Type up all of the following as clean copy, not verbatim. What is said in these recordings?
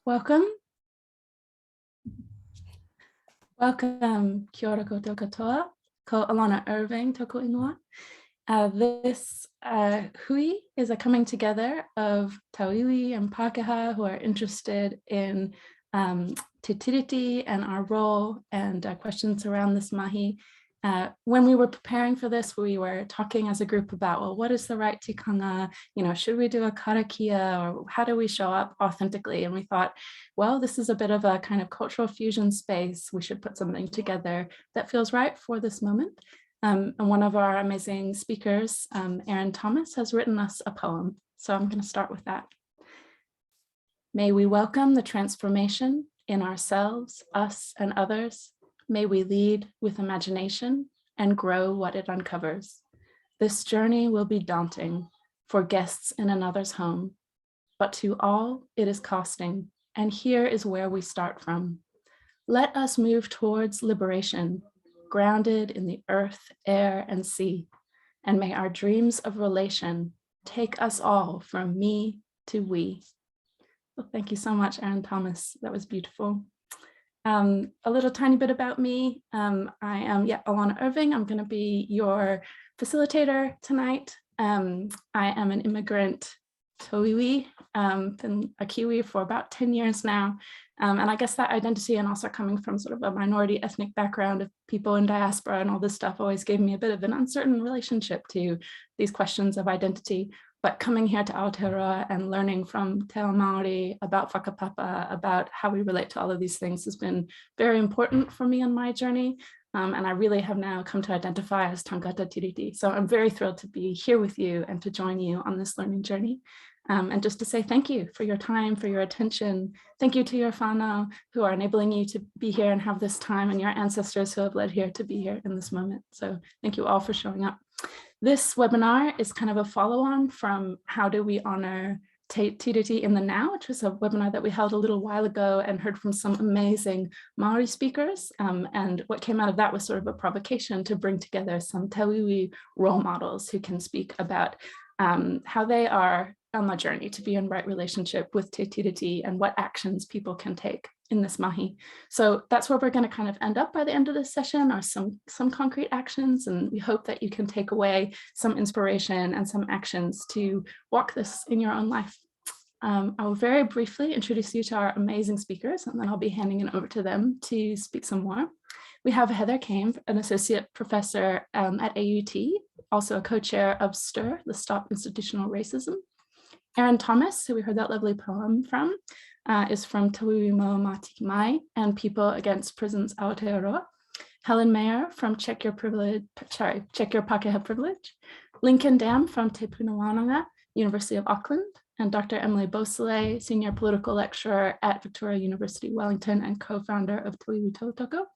Welcome. Welcome, kia ora koutou katoa, ko Alana Irving, toko ingoa. This hui is a coming together of tauiwi and Pākehā who are interested in Te Tiriti and our role and questions around this mahi. When we were preparing for this, we were talking as a group about, well, what is the right tikanga? You know, should we do a karakia, or how do we show up authentically? And we thought, well, this is a bit of a kind of cultural fusion space. We should put something together that feels right for this moment. And one of our amazing speakers, Aaron Thomas, has written us a poem. So I'm going to start with that. May we welcome the transformation in ourselves, us, and others. May we lead with imagination and grow what it uncovers. This journey will be daunting for guests in another's home, but to all it is costing, and here is where we start from. Let us move towards liberation, grounded in the earth, air, and sea, and may our dreams of relation take us all from me to we. Well, thank you so much, Aaron Thomas. That was beautiful. A little tiny bit about me. I am Alana Irving. I'm going to be your facilitator tonight. I am an immigrant tauiwi, been a Kiwi for about 10 years now. And I guess that identity, and also coming from sort of a minority ethnic background of people in diaspora and all this stuff, always gave me a bit of an uncertain relationship to these questions of identity. But coming here to Aotearoa and learning from Taomaori about whakapapa, about how we relate to all of these things, has been very important for me on my journey. And I really have now come to identify as tangata tiriti. So I'm very thrilled to be here with you and to join you on this learning journey. And just to say thank you for your time, for your attention. Thank you to your whānau who are enabling you to be here and have this time, and your ancestors who have led here to be here in this moment. So thank you all for showing up. This webinar is kind of a follow-on from How Do We Honor Te Tiriti in the Now, which was a webinar that we held a little while ago and heard from some amazing Maori speakers. And what came out of that was sort of a provocation to bring together some Tawiwi role models who can speak about how they are on the journey to be in right relationship with Te Tiriti and what actions people can take in this mahi. So that's where we're going to kind of end up by the end of this session, are some concrete actions, and we hope that you can take away some inspiration and some actions to walk this in your own life. I will very briefly introduce you to our amazing speakers, and then I'll be handing it over to them to speak some more. We have Heather Kame, an associate professor at AUT, also a co-chair of STIR, the Stop Institutional Racism. Aaron Thomas, who we heard that lovely poem from, is from Tawiwi Mo Mātiki Mai and People Against Prisons Aotearoa. Helen Mayer from Check Your Pākehā Privilege. Lincoln Dam from Te Punawānanga, University of Auckland, and Dr. Emily Beausoleil, Senior Political Lecturer at Victoria University Wellington and co-founder of tauiwi-tanga,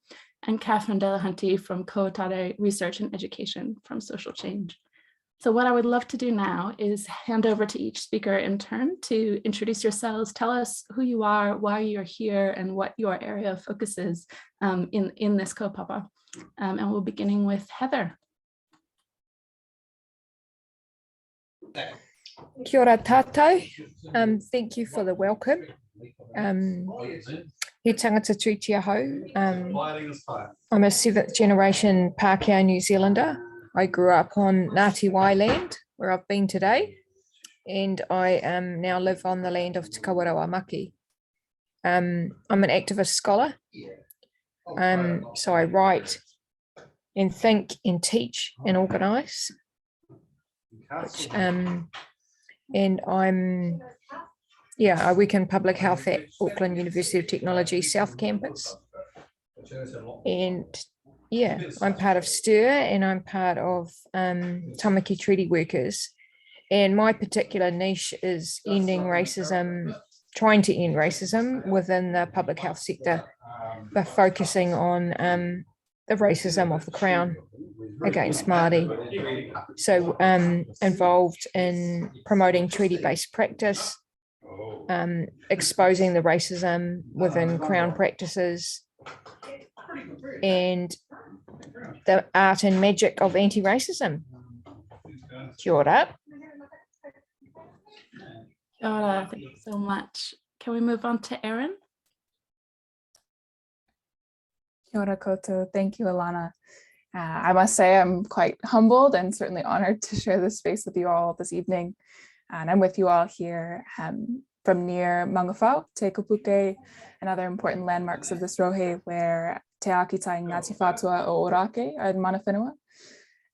and Catherine Delahunty from Koatare Research and Education from Social Change. So what I would love to do now is hand over to each speaker in turn to introduce yourselves, tell us who you are, why you're here, and what your area of focus is in this kaupapa. And we'll be beginning with Heather. Kia ora tātou. Thank you for the welcome. He tangata treaty ahau. I'm a 7th generation Pākehā New Zealander. I grew up on Ngāti Wai land, where I've been today, and I now live on the land of Te Kawerau Maki. I'm an activist scholar, so I write and think and teach and organise. And I work in public health at Auckland University of Technology South Campus. And yeah, I'm part of STIR and I'm part of Tamaki Treaty Workers. And my particular niche is ending racism, trying to end racism within the public health sector, but focusing on the racism of the Crown against Māori. So involved in promoting treaty-based practice, exposing the racism within Crown practices, and the art and magic of anti-racism. Kia ora. Kia ora, thank you so much. can we move on to Erin? Kia ora koutou. Thank you, Alana. I must say I'm quite humbled and certainly honored to share this space with you all this evening. And I'm with you all here from near Mangawhau, Te Kupuke, and other important landmarks of this rohe where Te Akita and Ngāti Whātua o Orake are in mana whenua.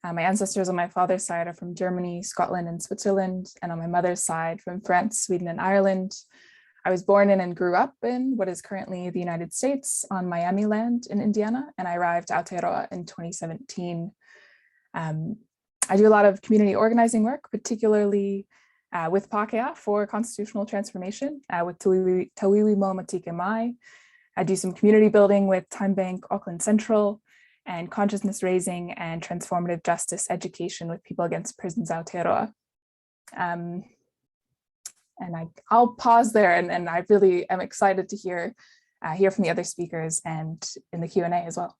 My ancestors on my father's side are from Germany, Scotland, and Switzerland, and on my mother's side from France, Sweden, and Ireland. I was born in and grew up in what is currently the United States on Miami land in Indiana, and I arrived to Aotearoa in 2017. I do a lot of community organizing work, particularly with Pākehā for constitutional transformation with Tawiwi mo Matike Mai. I do some community building with Time Bank Auckland Central, and consciousness raising and transformative justice education with People Against Prisons Aotearoa. And I'll pause there, and I really am excited to hear from the other speakers and in the Q&A as well.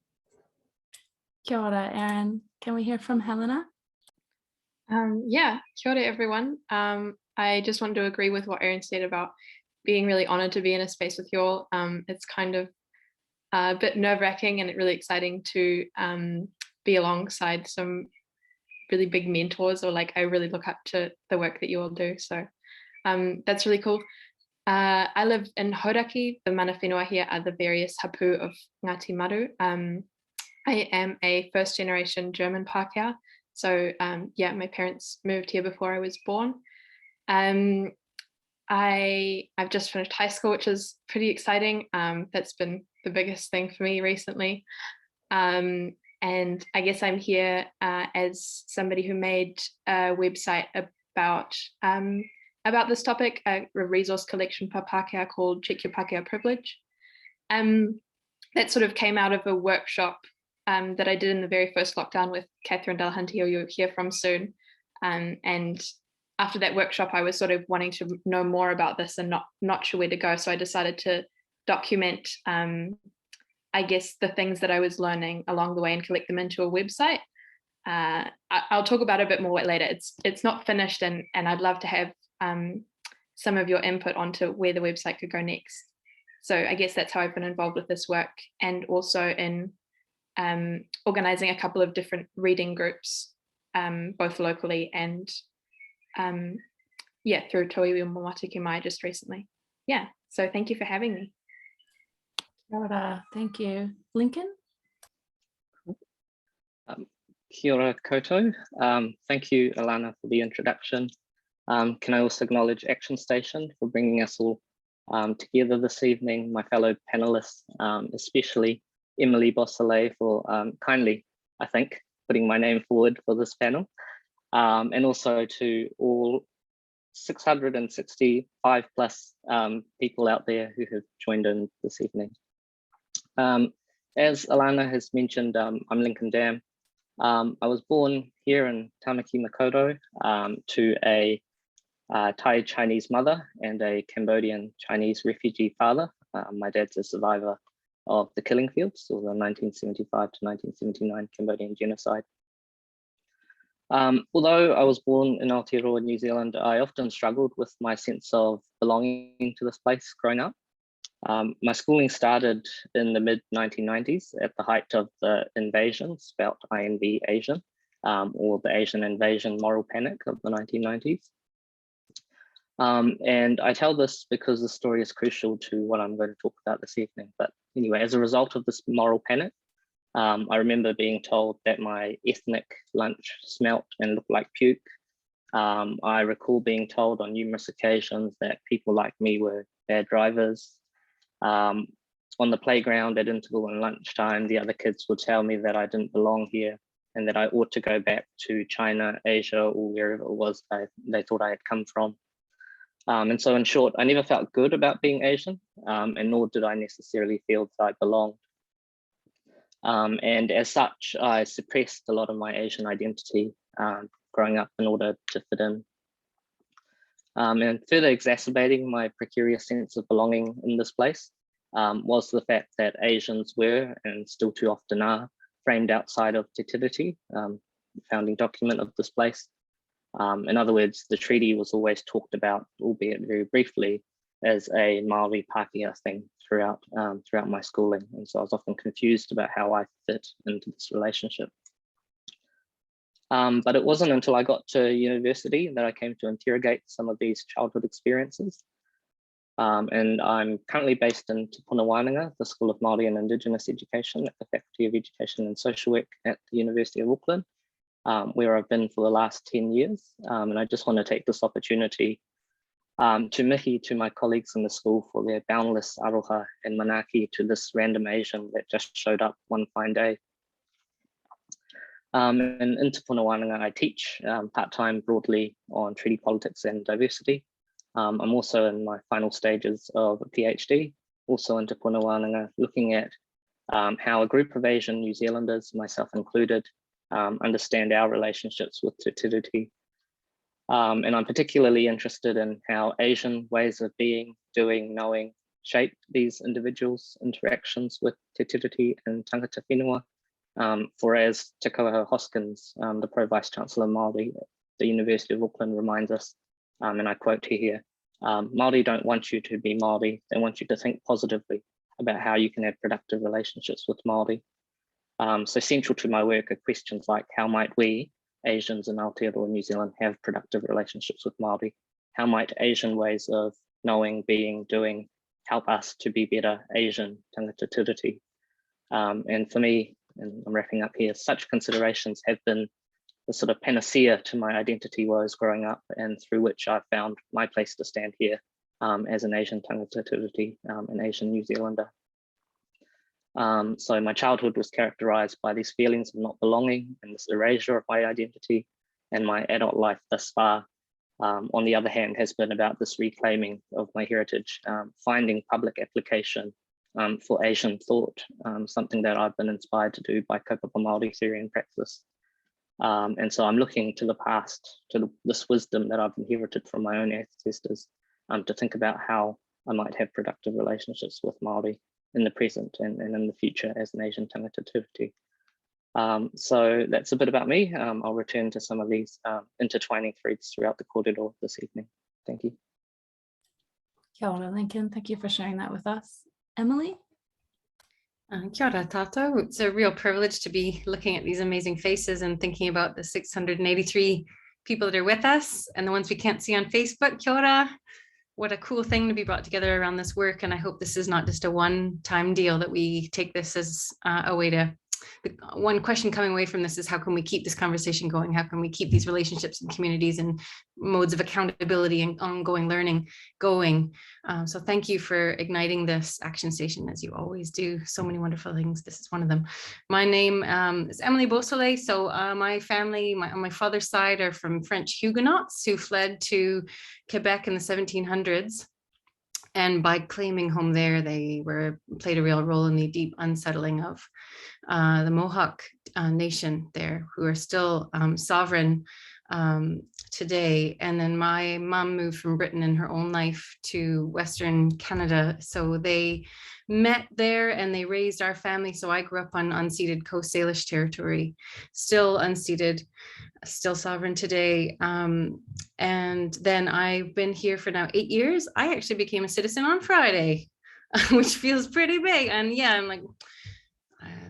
Kia ora, Erin. Can we hear from Helena? Yeah, kia ora, everyone. I just wanted to agree with what Erin said about being really honored to be in a space with you all. It's kind of a bit nerve-wracking and really exciting to be alongside some really big mentors, or like I really look up to the work that you all do. So that's really cool. I live in Hauraki. The mana whenua here are the various hapu of Ngāti Maru. I am a first generation German Pākehā. So yeah, my parents moved here before I was born. I've just finished high school, which is pretty exciting. That's been the biggest thing for me recently. And I guess I'm here as somebody who made a website about this topic, a resource collection for Pākehā called Check Your Pākehā Privilege. That sort of came out of a workshop that I did in the very first lockdown with Catherine Delahunty, who you'll hear from soon. And after that workshop, I was sort of wanting to know more about this and not sure where to go. So I decided to document, I guess, the things that I was learning along the way and collect them into a website. I'll talk about it a bit more later. It's not finished, and I'd love to have some of your input onto where the website could go next. So I guess that's how I've been involved with this work, and also in organizing a couple of different reading groups, both locally and yeah, through Tawiwi mo Matike Mai just recently. Yeah, so thank you for having me. Kia ora, thank you. Lincoln? Kia ora koutou. Thank you, Alana, for the introduction. Can I also acknowledge Action Station for bringing us all together this evening, my fellow panelists, especially Emily Bosselet for kindly, I think, putting my name forward for this panel, and also to all 665 plus people out there who have joined in this evening. As Alana has mentioned, I'm Lincoln Dam. I was born here in Tamaki Makaurau to a Thai Chinese mother and a Cambodian Chinese refugee father. My dad's a survivor of the killing fields, or the 1975 to 1979 Cambodian genocide. Although I was born in Aotearoa, New Zealand, I often struggled with my sense of belonging to this place growing up. My schooling started in the mid-1990s at the height of the invasion, spelt INV Asian, or the Asian invasion moral panic of the 1990s. And I tell this because the story is crucial to what I'm going to talk about this evening. But anyway, as a result of this moral panic, I remember being told that my ethnic lunch smelt and looked like puke. I recall being told on numerous occasions that people like me were bad drivers. On the playground at interval and lunchtime, the other kids would tell me that I didn't belong here and that I ought to go back to China, Asia, or wherever it was they thought I had come from. And so in short, I never felt good about being Asian, and nor did I necessarily feel that I belonged. And as such, I suppressed a lot of my Asian identity growing up in order to fit in. And further exacerbating my precarious sense of belonging in this place was the fact that Asians were, and still too often are, framed outside of Te Tiriti, founding document of this place. In other words, the treaty was always talked about, albeit very briefly, as a Māori Pākehā thing throughout my schooling. And so I was often confused about how I fit into this relationship. But it wasn't until I got to university that I came to interrogate some of these childhood experiences. And I'm currently based in Te Tiriti, the School of Māori and Indigenous Education at the Faculty of Education and Social Work at the University of Auckland, where I've been for the last 10 years. And I just want to take this opportunity to mihi to my colleagues in the school for their boundless aroha and manaki to this random Asian that just showed up one fine day. And in Te Tiriti, I teach part-time broadly on treaty politics and diversity. I'm also in my final stages of a PhD, also in Te Tiriti, looking at how a group of Asian New Zealanders, myself included, understand our relationships with Te Tiriti. And I'm particularly interested in how Asian ways of being, doing, knowing shape these individuals' interactions with Te Tiriti and tangata whenua. For as Te Kauaha Hoskins, the Pro-Vice Chancellor Māori at the University of Auckland reminds us, and I quote here, Māori don't want you to be Māori, they want you to think positively about how you can have productive relationships with Māori. So central to my work are questions like how might we, Asians in Aotearoa, New Zealand, have productive relationships with Māori? How might Asian ways of knowing, being, doing help us to be better Asian tangata tiriti? And for me, and I'm wrapping up here, such considerations have been the sort of panacea to my identity woes growing up, and through which I found my place to stand here as an Asian tangata tiriti, an Asian New Zealander. So my childhood was characterized by these feelings of not belonging and this erasure of my identity, and my adult life thus far, on the other hand, has been about this reclaiming of my heritage, finding public application for Asian thought, something that I've been inspired to do by kaupapa Māori theory and praxis. And so I'm looking to the past, to this wisdom that I've inherited from my own ancestors, to think about how I might have productive relationships with Māori in the present and in the future as an Asian tangata tiriti. So that's a bit about me. I'll return to some of these intertwining threads throughout the kōrero this evening. Thank you. Kia ora, Lincoln. Thank you for sharing that with us. Emily? Kia ora tātou. It's a real privilege to be looking at these amazing faces and thinking about the 683 people that are with us and the ones we can't see on Facebook. Kia ora. What a cool thing to be brought together around this work. And I hope this is not just a one-time deal, that we take this as a way to, the one question coming away from this is how can we keep this conversation going? How can we keep these relationships and communities and modes of accountability and ongoing learning going? So thank you for igniting this action station, as you always do. So many wonderful things. This is one of them. My name is Emily Beausoleil. So my family, on my father's side, are from French Huguenots who fled to Quebec in the 1700s. And by claiming home there, they played a real role in the deep unsettling of the Mohawk nation there, who are still sovereign today. And then my mom moved from Britain in her own life to Western Canada. So they met there and they raised our family. So I grew up on unceded Coast Salish territory, still unceded, still sovereign today. And then I've been here for now 8 years. I actually became a citizen on Friday, which feels pretty big. And yeah, I'm like,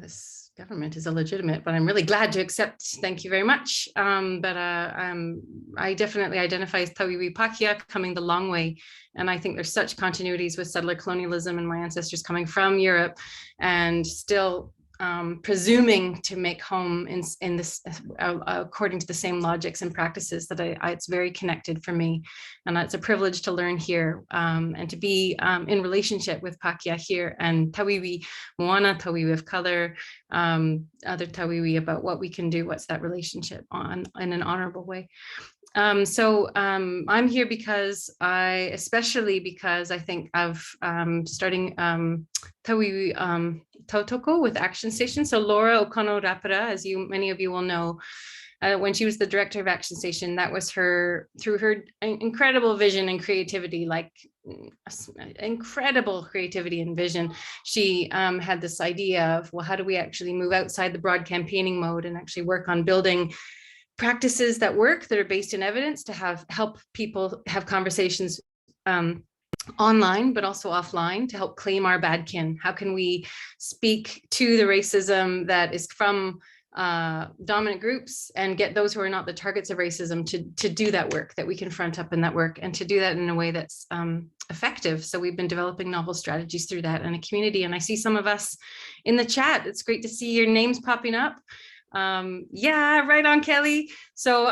this government is illegitimate, but I'm really glad to accept. Thank you very much. I definitely identify as Tawiwi Pākehā, coming the long way. And I think there's such continuities with settler colonialism and my ancestors coming from Europe and still presuming to make home in this according to the same logics and practices that it's very connected for me, and it's a privilege to learn here and to be in relationship with Pākehā here and Tawiwi Moana, Tawiwi of color, other Tawiwi, about what we can do, what's that relationship in an honorable way. So I'm here especially because I think of starting Tawiwi Tautoko with Action Station. So Laura O'Connell Rapara, as many of you will know, when she was the director of Action Station, that was through her incredible vision and creativity, like incredible creativity and vision. She had this idea of, well, how do we actually move outside the broad campaigning mode and actually work on building practices that work, that are based in evidence, to help people have conversations online, but also offline, to help claim our bad kin? How can we speak to the racism that is from dominant groups and get those who are not the targets of racism to do that work, that we can front up in that work, and to do that in a way that's effective? So we've been developing novel strategies through that in a community. And I see some of us in the chat. It's great to see your names popping up. Yeah, right on, Kelly. So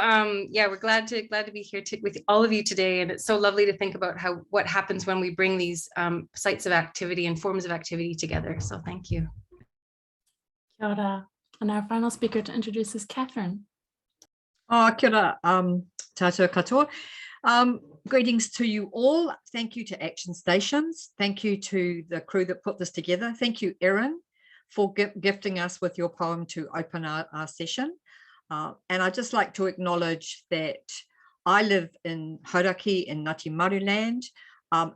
yeah, we're glad to be here with all of you today. And it's so lovely to think about what happens when we bring these sites of activity and forms of activity together. So thank you. Kia ora. And our final speaker to introduce is Catherine. Kia ora, tātou katoa. Greetings to you all. Thank you to Action Stations. Thank you to the crew that put this together. Thank you, Erin, for gifting us with your poem to open our session. And I'd just like to acknowledge that I live in Hauraki in Ngāti Māori land,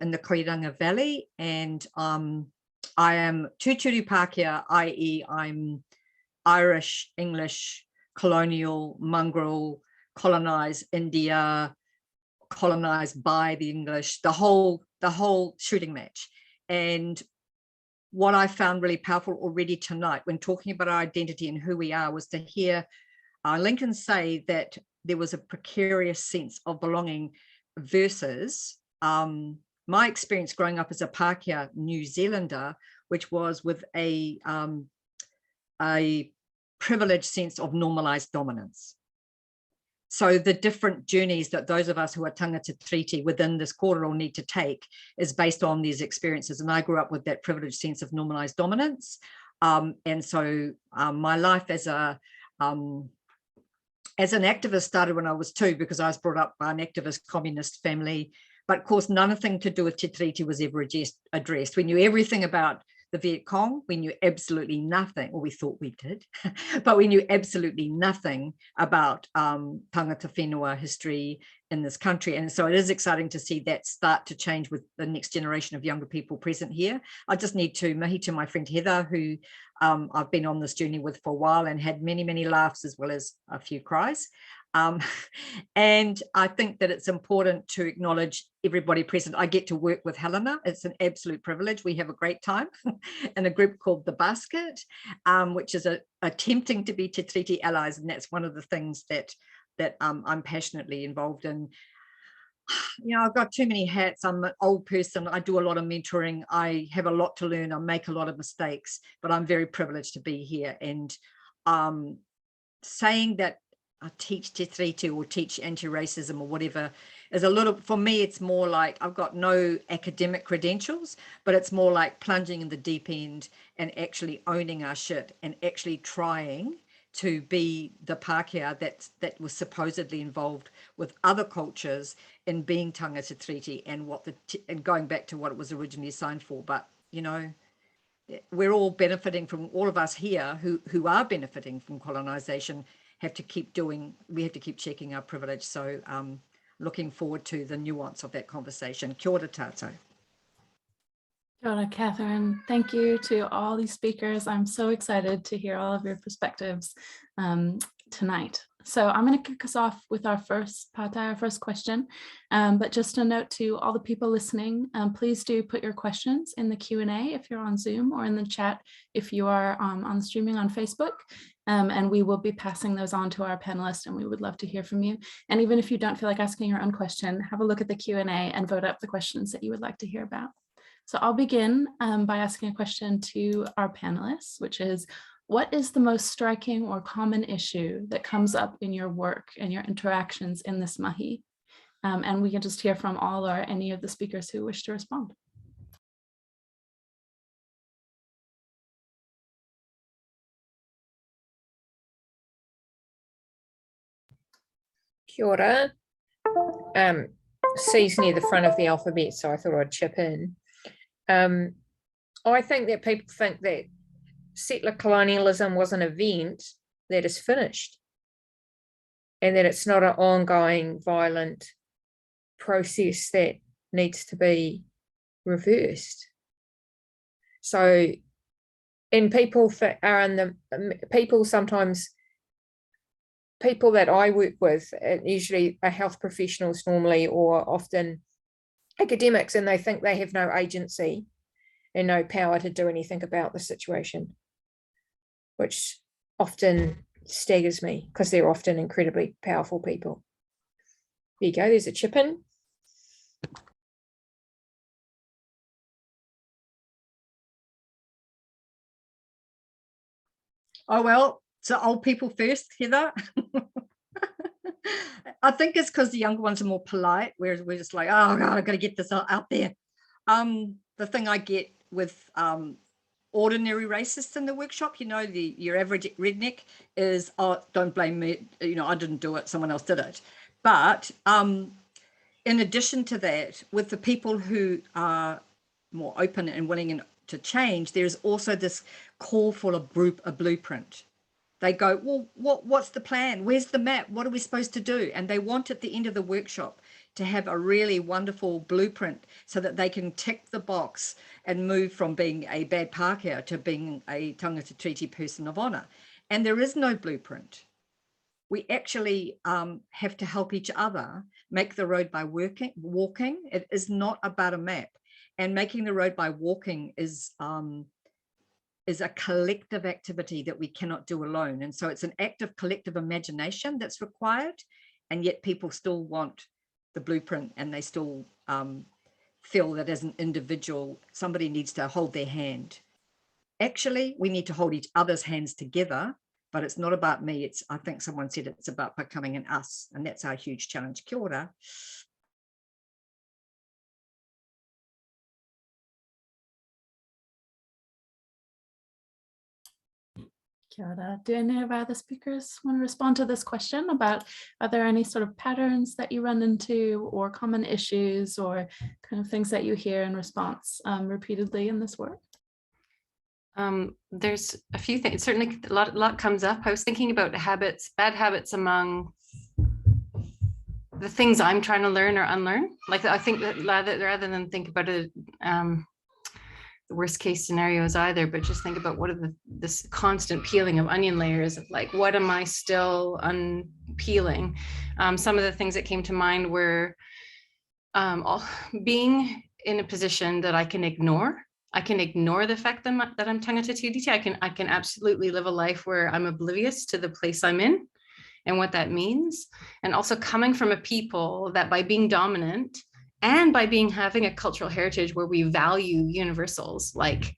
in the Koiranga Valley, and I am Tūturu Pākehā, i.e. I'm Irish, English, colonial, mongrel, colonized India, colonized by the English, the whole shooting match. And what I found really powerful already tonight when talking about our identity and who we are was to hear Lincoln say that there was a precarious sense of belonging versus my experience growing up as a Pākehā New Zealander, which was with a privileged sense of normalized dominance. So the different journeys that those of us who are tangata tiriti within this kōrero need to take is based on these experiences. And I grew up with that privileged sense of normalized dominance. And so my life as an activist started when I was 2, because I was brought up by an activist communist family. But of course, nothing to do with Te Tiriti was ever addressed. We knew everything about the Viet Cong. We knew absolutely nothing, or we thought we did, but we knew absolutely nothing about tangata whenua history in this country. And so it is exciting to see that start to change with the next generation of younger people present here. I just need to mahi to my friend Heather, who I've been on this journey with for a while and had many, many laughs as well as a few cries. And I think that it's important to acknowledge everybody present. I get to work with Helena. It's an absolute privilege. We have a great time in a group called The Basket, which is attempting to be Te Tiriti allies. And that's one of the things that I'm passionately involved in. You know, I've got too many hats. I'm an old person. I do a lot of mentoring. I have a lot to learn. I make a lot of mistakes, but I'm very privileged to be here. And saying that I teach Te Tiriti or teach anti-racism or whatever is a little, for me, it's more like I've got no academic credentials, but it's more like plunging in the deep end and actually owning our shit and actually trying to be the Pākehā that was supposedly involved with other cultures in being tangata tiriti and going back to what it was originally signed for. But, you know, we're all benefiting from, all of us here who are benefiting from colonization have to keep checking our privilege. So looking forward to the nuance of that conversation. Kia ora tātou. Kia ora, Catherine. Thank you to all these speakers. I'm so excited to hear all of your perspectives tonight. So I'm going to kick us off with our first question. But just a note to all the people listening, please do put your questions in the Q&A if you're on Zoom, or in the chat if you are on streaming on Facebook. And we will be passing those on to our panelists, and we would love to hear from you. And even if you don't feel like asking your own question, have a look at the Q&A and vote up the questions that you would like to hear about. So I'll begin by asking a question to our panelists, which is, what is the most striking or common issue that comes up in your work and your interactions in this mahi? And we can just hear from all or any of the speakers who wish to respond. Kia ora. C's near the front of the alphabet, so I thought I'd chip in. I think that people think that settler colonialism was an event that is finished, and that it's not an ongoing violent process that needs to be reversed. So, and people are in the sometimes people that I work with, usually are health professionals normally, or often academics, and they think they have no agency and no power to do anything about the situation, which often staggers me because they're often incredibly powerful people. There you go, there's a chip in. Oh, well, so old people first, Heather. I think it's because the younger ones are more polite, whereas we're just like, oh God, I've got to get this out there. The thing I get with ordinary racists in the workshop, you know, your average redneck is, oh, don't blame me, you know, I didn't do it, someone else did it. But in addition to that, with the people who are more open and willing to change, there's also this call for a blueprint. They go, well, what's the plan? Where's the map? What are we supposed to do? And they want at the end of the workshop to have a really wonderful blueprint so that they can tick the box and move from being a bad Pākehā to being a tangata treaty person of honour. And there is no blueprint. We actually have to help each other make the road by walking. It is not about a map. And making the road by walking is a collective activity that we cannot do alone. And so it's an act of collective imagination that's required, and yet people still want the blueprint, and they still feel that as an individual, somebody needs to hold their hand. Actually, we need to hold each other's hands together, but it's not about me. I think someone said it's about becoming an us, and that's our huge challenge. Kia ora. Kia ora. Do any of our other speakers want to respond to this question about, are there any sort of patterns that you run into or common issues or kind of things that you hear in response repeatedly in this work? There's a few things, certainly a lot comes up. I was thinking about habits, bad habits among the things I'm trying to learn or unlearn. Like, I think that rather than think about it, the worst case scenarios either, but just think about what are this constant peeling of onion layers of, like, what am I still unpeeling? Some of the things that came to mind were being in a position that I can ignore. I can ignore the fact that I'm tangata tiriti. I can absolutely live a life where I'm oblivious to the place I'm in and what that means. And also coming from a people that by being dominant and by having a cultural heritage where we value universals, like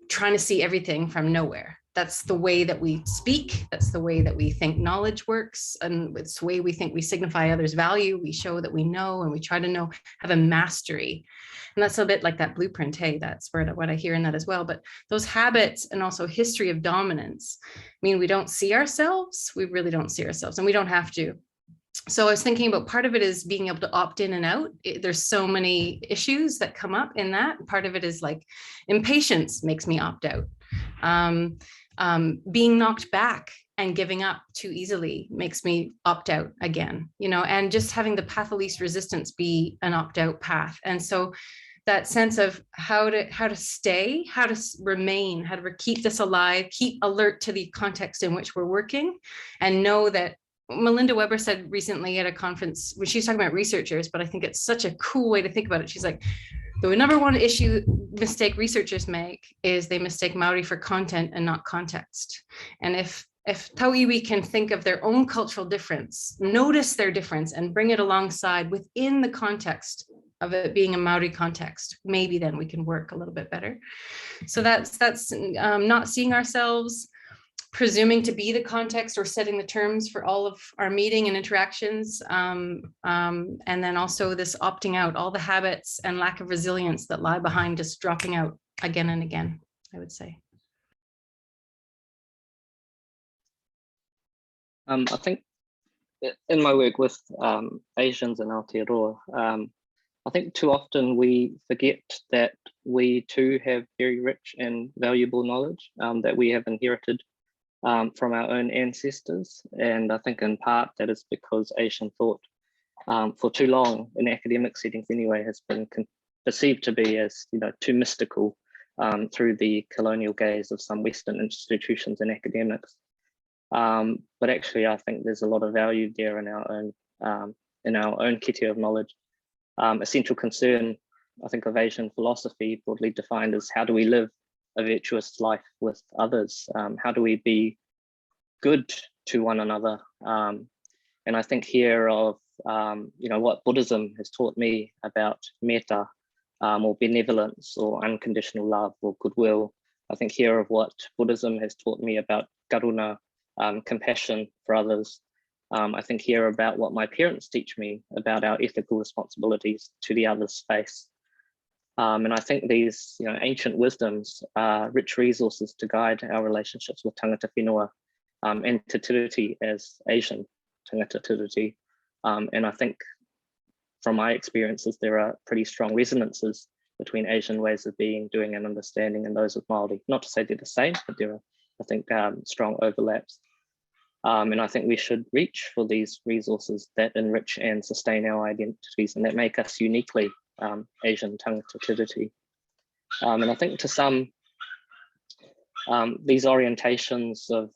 trying to see everything from nowhere. That's the way that we speak. That's the way that we think knowledge works. And it's the way we think we signify others' value. We show that we know, and we try to have a mastery. And that's a bit like that blueprint. Hey, that's what I hear in that as well. But those habits and also history of dominance mean we don't see ourselves. We really don't see ourselves, and we don't have to. So I was thinking about, part of it is being able to opt in and out. There's so many issues that come up in that. Part of it is like impatience makes me opt out. Being knocked back and giving up too easily makes me opt out again, and just having the path of least resistance be an opt-out path. And so that sense of how to stay, how to remain, how to keep this alive, keep alert to the context in which we're working, and know that Melinda Weber said recently at a conference when she was talking about researchers, but I think it's such a cool way to think about it. She's like, the number one mistake researchers make is they mistake Maori for content and not context. And if Tawiwi can think of their own cultural difference, notice their difference and bring it alongside within the context of it being a Maori context, maybe then we can work a little bit better. So that's not seeing ourselves, presuming to be the context or setting the terms for all of our meeting and interactions. And then also this opting out, all the habits and lack of resilience that lie behind just dropping out again and again, I would say. I think in my work with Asians in Aotearoa, I think too often we forget that we too have very rich and valuable knowledge that we have inherited from our own ancestors. And I think in part that is because Asian thought for too long, in academic settings anyway, has been perceived to be as too mystical through the colonial gaze of some Western institutions and academics. But actually, I think there's a lot of value there in our own kete of knowledge. essential concern, I think, of Asian philosophy, broadly defined as how do we live a virtuous life with others? How do we be good to one another? And I think here of, what Buddhism has taught me about metta, or benevolence, or unconditional love, or goodwill. I think here of what Buddhism has taught me about karuna, compassion for others. I think here about what my parents teach me about our ethical responsibilities to the other's space. And I think these ancient wisdoms are rich resources to guide our relationships with tangata whenua, and Te Tiriti as Asian tangata tiriti. And I think from my experiences, there are pretty strong resonances between Asian ways of being, doing, and understanding and those of Māori. Not to say they're the same, but there are, I think, strong overlaps. And I think we should reach for these resources that enrich and sustain our identities and that make us uniquely Asian tangata tiriti. And I think to some, these orientations of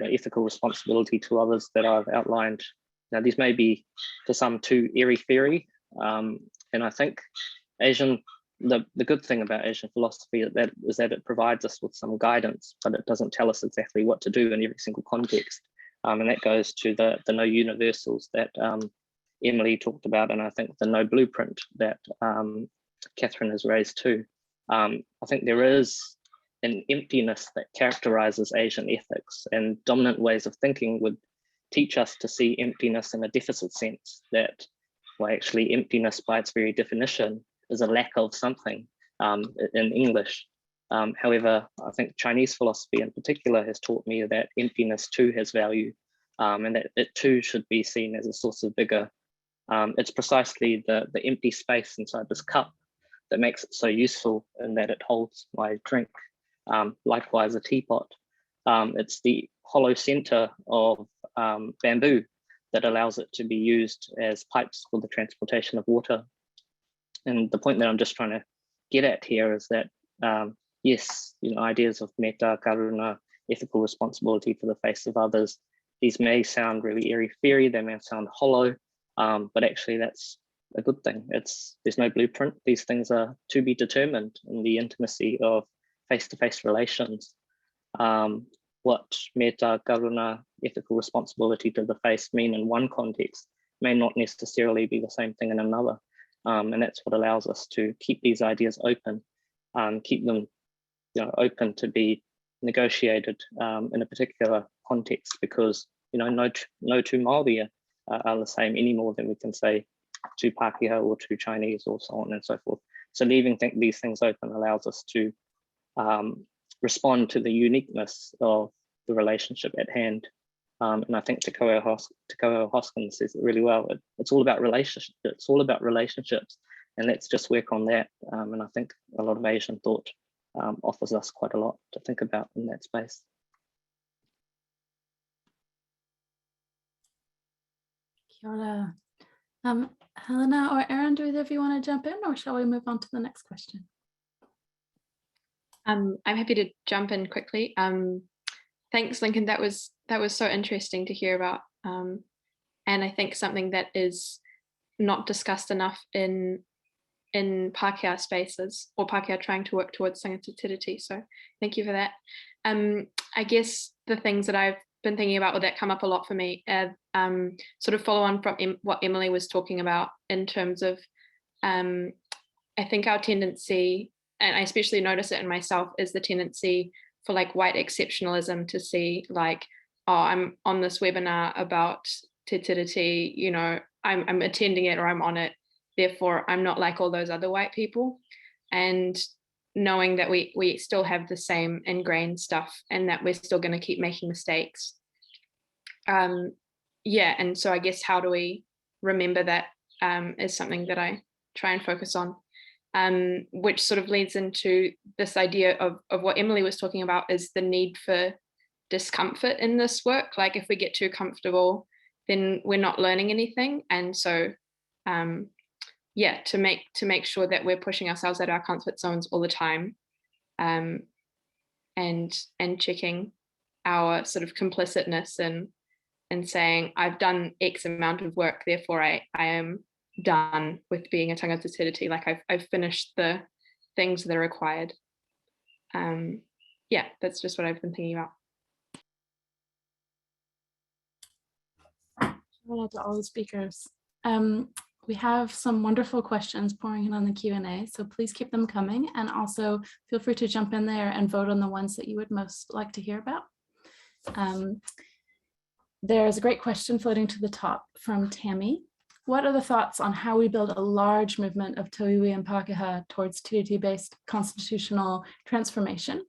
ethical responsibility to others that I've outlined, now these may be to some too airy-fairy, and I think the good thing about Asian philosophy is that it provides us with some guidance, but it doesn't tell us exactly what to do in every single context. And that goes to the no universals that Emily talked about, and I think the no blueprint that Catherine has raised too. I think there is an emptiness that characterizes Asian ethics, and dominant ways of thinking would teach us to see emptiness in a deficit sense, that, well, actually emptiness by its very definition is a lack of something in English. However, I think Chinese philosophy in particular has taught me that emptiness too has value, and that it too should be seen as a source of vigor. It's precisely the empty space inside this cup that makes it so useful in that it holds my drink. Likewise, a teapot. It's the hollow center of bamboo that allows it to be used as pipes for the transportation of water. And the point that I'm just trying to get at here is that, yes, ideas of metta, karuna, ethical responsibility for the face of others, these may sound really airy-fairy, they may sound hollow, but actually that's a good thing. There's no blueprint. These things are to be determined in the intimacy of face-to-face relations. What metta, karuna, ethical responsibility to the face mean in one context may not necessarily be the same thing in another. And that's what allows us to keep these ideas open, keep them open to be negotiated in a particular context, because no two Māori are the same any more than we can say two Pākehā or two Chinese or so on and so forth. So leaving these things open allows us to respond to the uniqueness of the relationship at hand. And I think Te Hoskins says it really well. It's all about relationships. It's all about relationships, and let's just work on that. And I think a lot of Asian thought offers us quite a lot to think about in that space. Kia ora. Helena or Erin, do either of you want to jump in, or shall we move on to the next question? I'm happy to jump in quickly. Thanks, Lincoln. That was so interesting to hear about, and I think something that is not discussed enough in Pākehā spaces, or Pākehā trying to work towards tangata tiriti. So thank you for that. I guess the things that I've been thinking about, or that come up a lot for me, sort of follow on from what Emily was talking about in terms of, I think our tendency, and I especially notice it in myself, is the tendency for like white exceptionalism to see like, oh, I'm on this webinar about Te Tiriti, I'm attending it or I'm on it, therefore I'm not like all those other white people. And knowing that we still have the same ingrained stuff and that we're still going to keep making mistakes. Yeah, and so I guess how do we remember that is something that I try and focus on. Which sort of leads into this idea of what Emily was talking about, is the need for discomfort in this work. Like if we get too comfortable, then we're not learning anything. And so, yeah, to make sure that we're pushing ourselves out of our comfort zones all the time, and checking our sort of complicitness and saying, I've done X amount of work, therefore I am done with being a tangata Te Tiriti. Like I've finished the things that are required. Yeah, that's just what I've been thinking about. Shout out to all the speakers. We have some wonderful questions pouring in on the Q&A, so please keep them coming, and also feel free to jump in there and vote on the ones that you would most like to hear about. There's a great question floating to the top from Tammy. What are the thoughts on how we build a large movement of Tawiwi and Pākehā towards Tiriti-based constitutional transformation?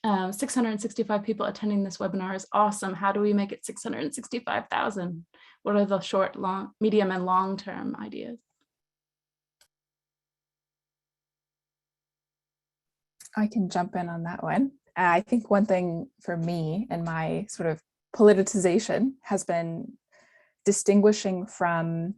665 people attending this webinar is awesome. How do we make it 665,000? What are the short, long, medium, and long-term ideas? I can jump in on that one. I think one thing for me and my sort of politicization has been distinguishing from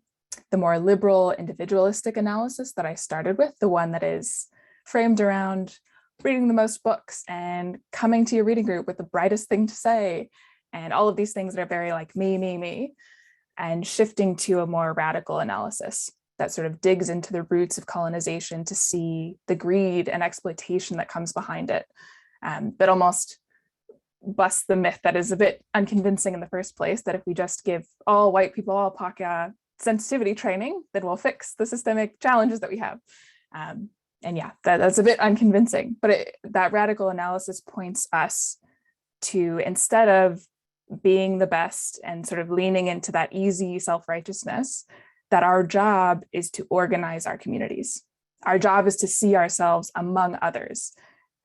the more liberal individualistic analysis that I started with, the one that is framed around reading the most books and coming to your reading group with the brightest thing to say, and all of these things that are very like me, and shifting to a more radical analysis that sort of digs into the roots of colonization to see the greed and exploitation that comes behind it, that almost busts the myth that is a bit unconvincing in the first place, that if we just give all white people, all Pākehā sensitivity training, then we'll fix the systemic challenges that we have. And yeah, that's a bit unconvincing, but that radical analysis points us to, instead of being the best and sort of leaning into that easy self-righteousness, that our job is to organize our communities. Our job is to see ourselves among others,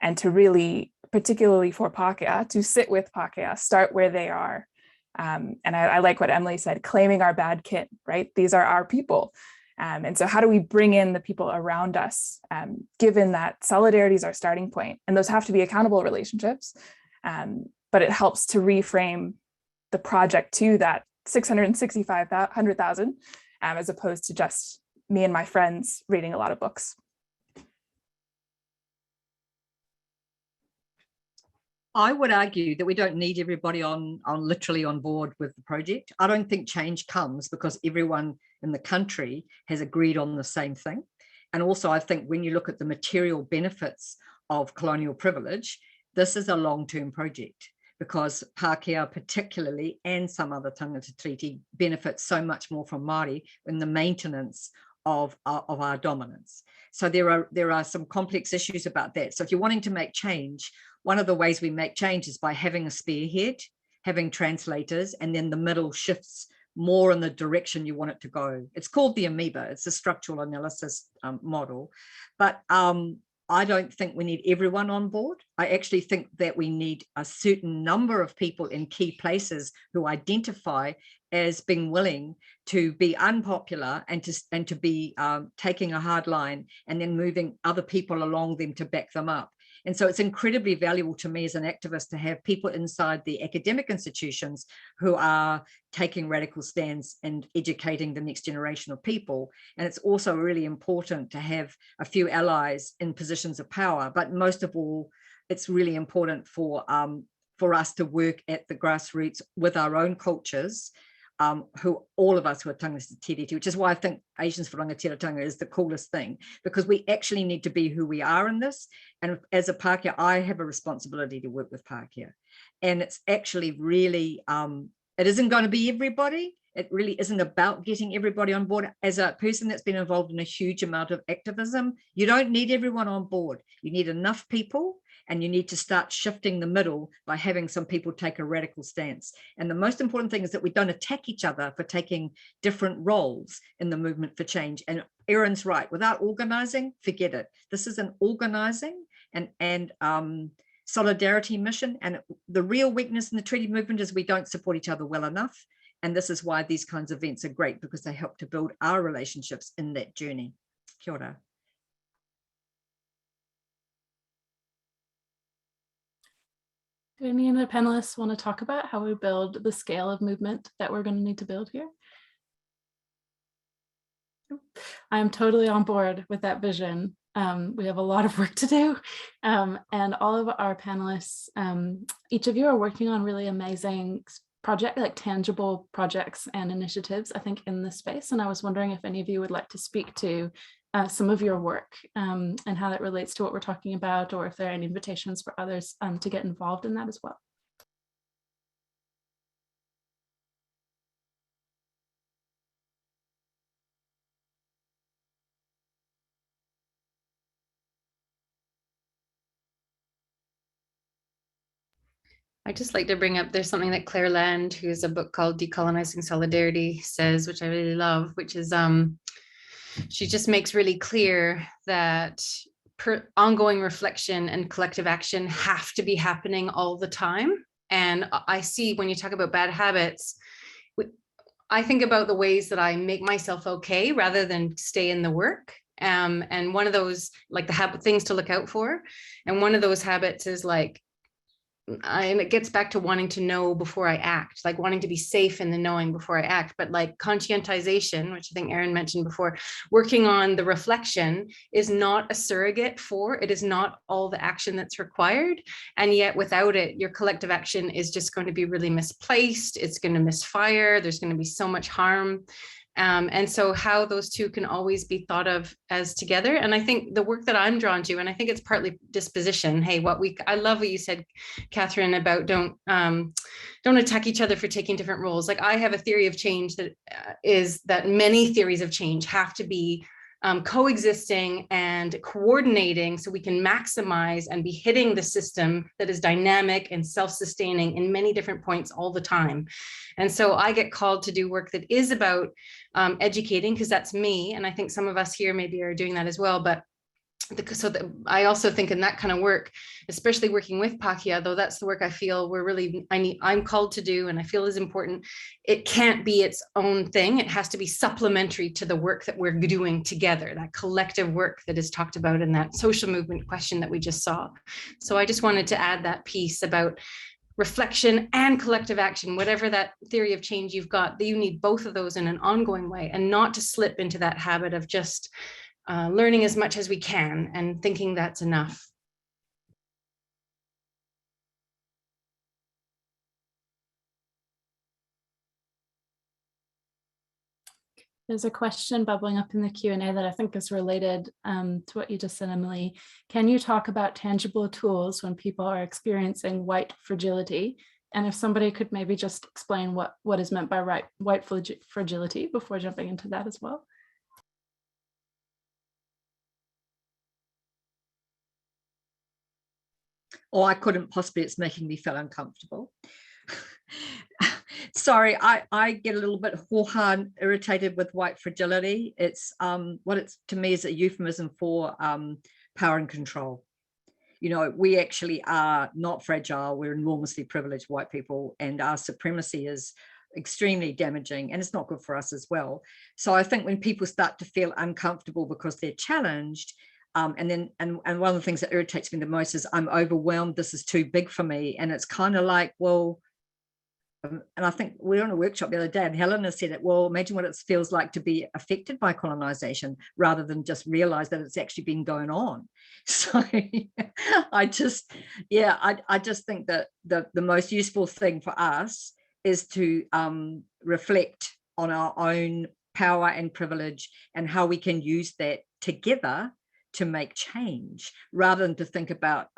and to really, particularly for Pākehā, to sit with Pākehā, start where they are. And I like what Emily said, claiming our bad kin, right? These are our people. And so how do we bring in the people around us, given that solidarity is our starting point, and those have to be accountable relationships, but it helps to reframe the project to that 665,000, as opposed to just me and my friends reading a lot of books. I would argue that we don't need everybody literally on board with the project. I don't think change comes because everyone in the country has agreed on the same thing. And also, I think when you look at the material benefits of colonial privilege, this is a long-term project, because Pākehā particularly, and some other tangata treaty, benefit so much more from Māori in the maintenance of our dominance. So there are some complex issues about that. So if you're wanting to make change, one of the ways we make change is by having a spearhead, having translators, and then the middle shifts more in the direction you want it to go. It's called the amoeba. It's a structural analysis model. But I don't think we need everyone on board. I actually think that we need a certain number of people in key places who identify as being willing to be unpopular and to be taking a hard line, and then moving other people along them to back them up. And so it's incredibly valuable to me as an activist to have people inside the academic institutions who are taking radical stands and educating the next generation of people. And it's also really important to have a few allies in positions of power. But most of all, it's really important for us to work at the grassroots with our own cultures, who all of us who are tangata Te Tiriti, which is why I think Asians for Rangatira is the coolest thing, because we actually need to be who we are in this. And as a Pākehā, I have a responsibility to work with Pākehā. And it's actually really, it isn't going to be everybody. It really isn't about getting everybody on board. As a person that's been involved in a huge amount of activism, you don't need everyone on board. You need enough people, and you need to start shifting the middle by having some people take a radical stance. And the most important thing is that we don't attack each other for taking different roles in the movement for change. And Erin's right, without organizing, forget it. This is an organizing and solidarity mission. And the real weakness in the treaty movement is we don't support each other well enough. And this is why these kinds of events are great, because they help to build our relationships in that journey. Kia ora. Do any of the panelists want to talk about how we build the scale of movement that we're going to need to build here? I am totally on board with that vision. We have a lot of work to do, and all of our panelists, each of you are working on really amazing project, like tangible projects and initiatives, I think, in this space. And I was wondering if any of you would like to speak to some of your work and how that relates to what we're talking about, or if there are any invitations for others to get involved in that as well. I just like to bring up, there's something that Claire Land, who has a book called Decolonizing Solidarity, says, which I really love, which is she just makes really clear that ongoing reflection and collective action have to be happening all the time. And I see when you talk about bad habits, I think about the ways that I make myself okay rather than stay in the work. And one of those, like the things to look out for. And one of those habits is like, and it gets back to wanting to know before I act, like wanting to be safe in the knowing before I act. But like conscientization, which I think Erin mentioned before, working on the reflection is not a surrogate for, it is not all the action that's required. And yet without it, your collective action is just going to be really misplaced. It's going to misfire. There's going to be so much harm. And so how those two can always be thought of as together. And I think the work that I'm drawn to, and I think it's partly disposition. Hey, I love what you said, Catherine, about don't attack each other for taking different roles. Like I have a theory of change that is that many theories of change have to be coexisting and coordinating so we can maximize and be hitting the system that is dynamic and self-sustaining in many different points all the time. And so I get called to do work that is about educating, because that's me. And I think some of us here maybe are doing that as well. But I also think in that kind of work, especially working with Pākehā, though that's the work I feel I'm called to do and I feel is important, it can't be its own thing. It has to be supplementary to the work that we're doing together, that collective work that is talked about in that social movement question that we just saw. So I just wanted to add that piece about reflection and collective action, whatever that theory of change you've got, that you need both of those in an ongoing way, and not to slip into that habit of just learning as much as we can and thinking that's enough. There's a question bubbling up in the Q&A that I think is related to what you just said, Emily. Can you talk about tangible tools when people are experiencing white fragility? And if somebody could maybe just explain what is meant by white fragility before jumping into that as well. Oh, I couldn't possibly, it's making me feel uncomfortable. Sorry, I get a little bit hoha irritated with white fragility. It's what it's to me is a euphemism for power and control. You know, we actually are not fragile. We're enormously privileged white people, and our supremacy is extremely damaging, and it's not good for us as well. So I think when people start to feel uncomfortable because they're challenged, and one of the things that irritates me the most is I'm overwhelmed. This is too big for me, and it's kind of like, well. And I think we were on a workshop the other day and Helena said it, well, imagine what it feels like to be affected by colonization rather than just realize that it's actually been going on. So I just think that the most useful thing for us is to reflect on our own power and privilege and how we can use that together to make change rather than to think about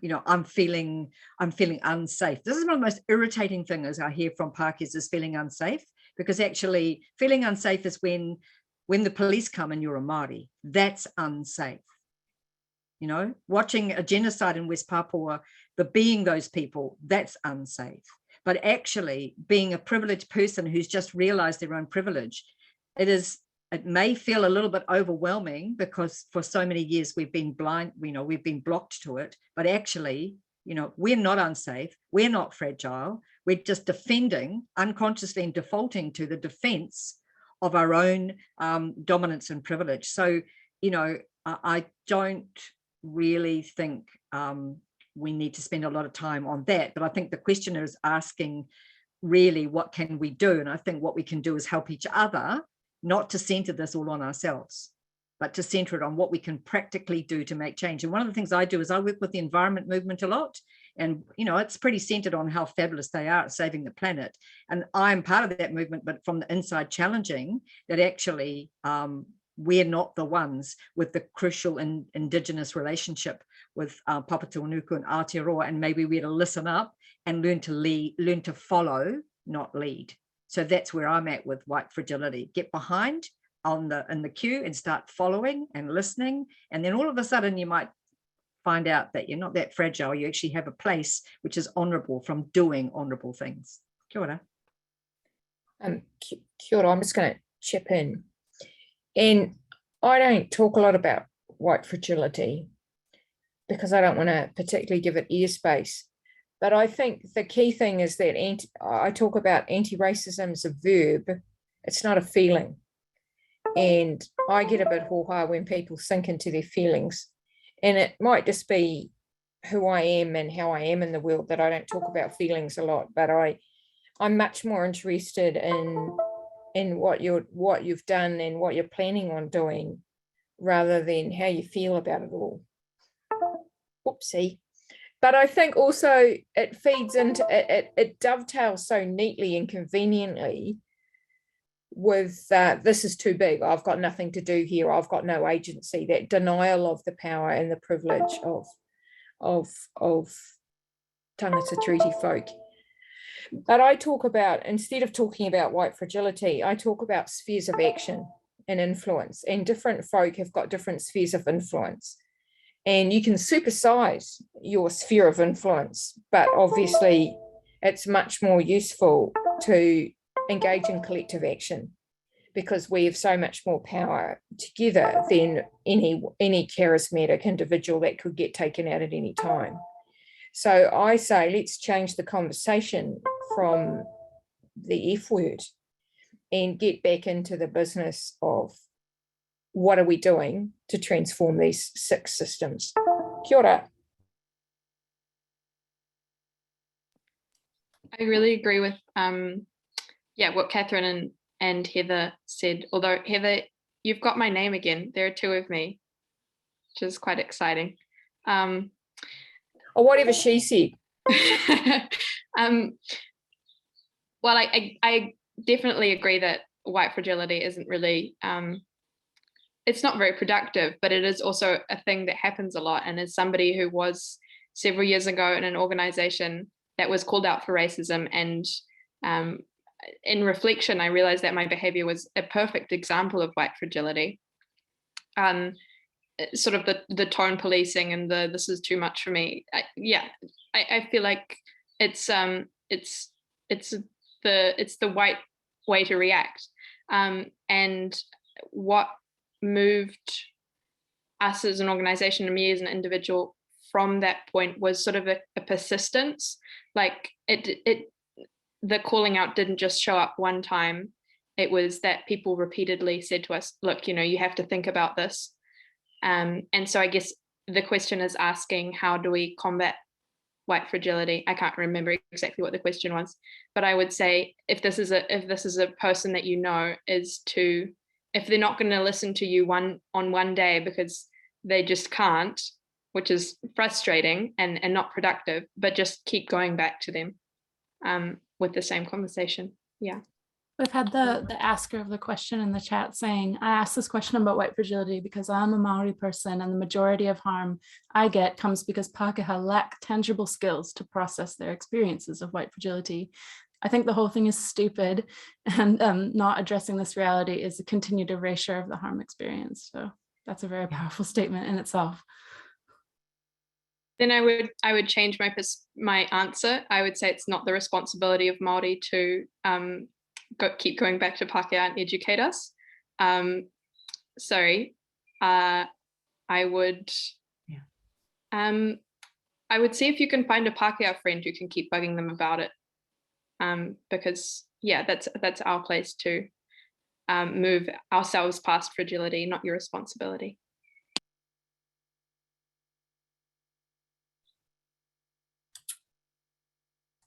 you know, I'm feeling unsafe. This is one of the most irritating things I hear from Pākehās is feeling unsafe, because actually feeling unsafe is when the police come and you're a Māori. That's unsafe. You know, watching a genocide in West Papua, being those people, that's unsafe. But actually being a privileged person who's just realized their own privilege, it may feel a little bit overwhelming because for so many years we've been blind, you know, we've been blocked to it, but actually, you know, we're not unsafe, we're not fragile, we're just defending, unconsciously and defaulting to the defense of our own dominance and privilege. So, you know, I don't really think we need to spend a lot of time on that, but I think the questioner is asking really what can we do? And I think what we can do is help each other, not to center this all on ourselves, but to center it on what we can practically do to make change. And one of the things I do is I work with the environment movement a lot, And, it's pretty centered on how fabulous they are at saving the planet. And I'm part of that movement, but from the inside challenging that actually we're not the ones with the crucial Indigenous relationship with Papatūānuku and Aotearoa, and maybe we're to listen up and learn to follow, not lead. So that's where I'm at with white fragility. Get behind in the queue and start following and listening. And then all of a sudden you might find out that you're not that fragile. You actually have a place which is honourable from doing honourable things. Kia ora. Kia ora, I'm just going to chip in. And I don't talk a lot about white fragility because I don't want to particularly give it airspace. But I think the key thing is that I talk about anti-racism as a verb. It's not a feeling. And I get a bit ho-ha when people sink into their feelings. And it might just be who I am and how I am in the world that I don't talk about feelings a lot. But I'm much more interested in what you've done and what you're planning on doing rather than how you feel about it all. Whoopsie. But I think also it feeds into it dovetails so neatly and conveniently with this is too big, I've got nothing to do here, I've got no agency, that denial of the power and the privilege of tangata treaty folk. But I talk about, instead of talking about white fragility, I talk about spheres of action and influence, and different folk have got different spheres of influence. And you can supersize your sphere of influence, but obviously it's much more useful to engage in collective action because we have so much more power together than any charismatic individual that could get taken out at any time. So I say, let's change the conversation from the F word and get back into the business of what are we doing to transform these 6 systems. Kia ora. I really agree with what Catherine and Heather said, although Heather, you've got my name again. There are 2 of me, which is quite exciting. Or whatever she said. Well, I definitely agree that white fragility isn't really, it's not very productive, but it is also a thing that happens a lot. And as somebody who was several years ago in an organization that was called out for racism, and in reflection, I realized that my behavior was a perfect example of white fragility. Sort of the tone policing and this is too much for me. I feel like it's the white way to react. And what moved us as an organization and me as an individual from that point was sort of a persistence. Like the calling out didn't just show up one time. It was that people repeatedly said to us, look, you have to think about this. And so I guess the question is asking, how do we combat white fragility? I can't remember exactly what the question was, but I would say if this is a person that if they're not going to listen to you on one day because they just can't, which is frustrating and not productive, but just keep going back to them with the same conversation. Yeah. We've had the asker of the question in the chat saying, I asked this question about white fragility because I'm a Maori person and the majority of harm I get comes because Pākehā lack tangible skills to process their experiences of white fragility. I think the whole thing is stupid, and not addressing this reality is a continued erasure of the harm experience. So that's a very powerful statement in itself. Then I would change my answer. I would say it's not the responsibility of Māori to keep going back to Pākehā and educate us. I would see if you can find a Pākehā friend who can keep bugging them about it. Because that's our place to move ourselves past fragility, not your responsibility.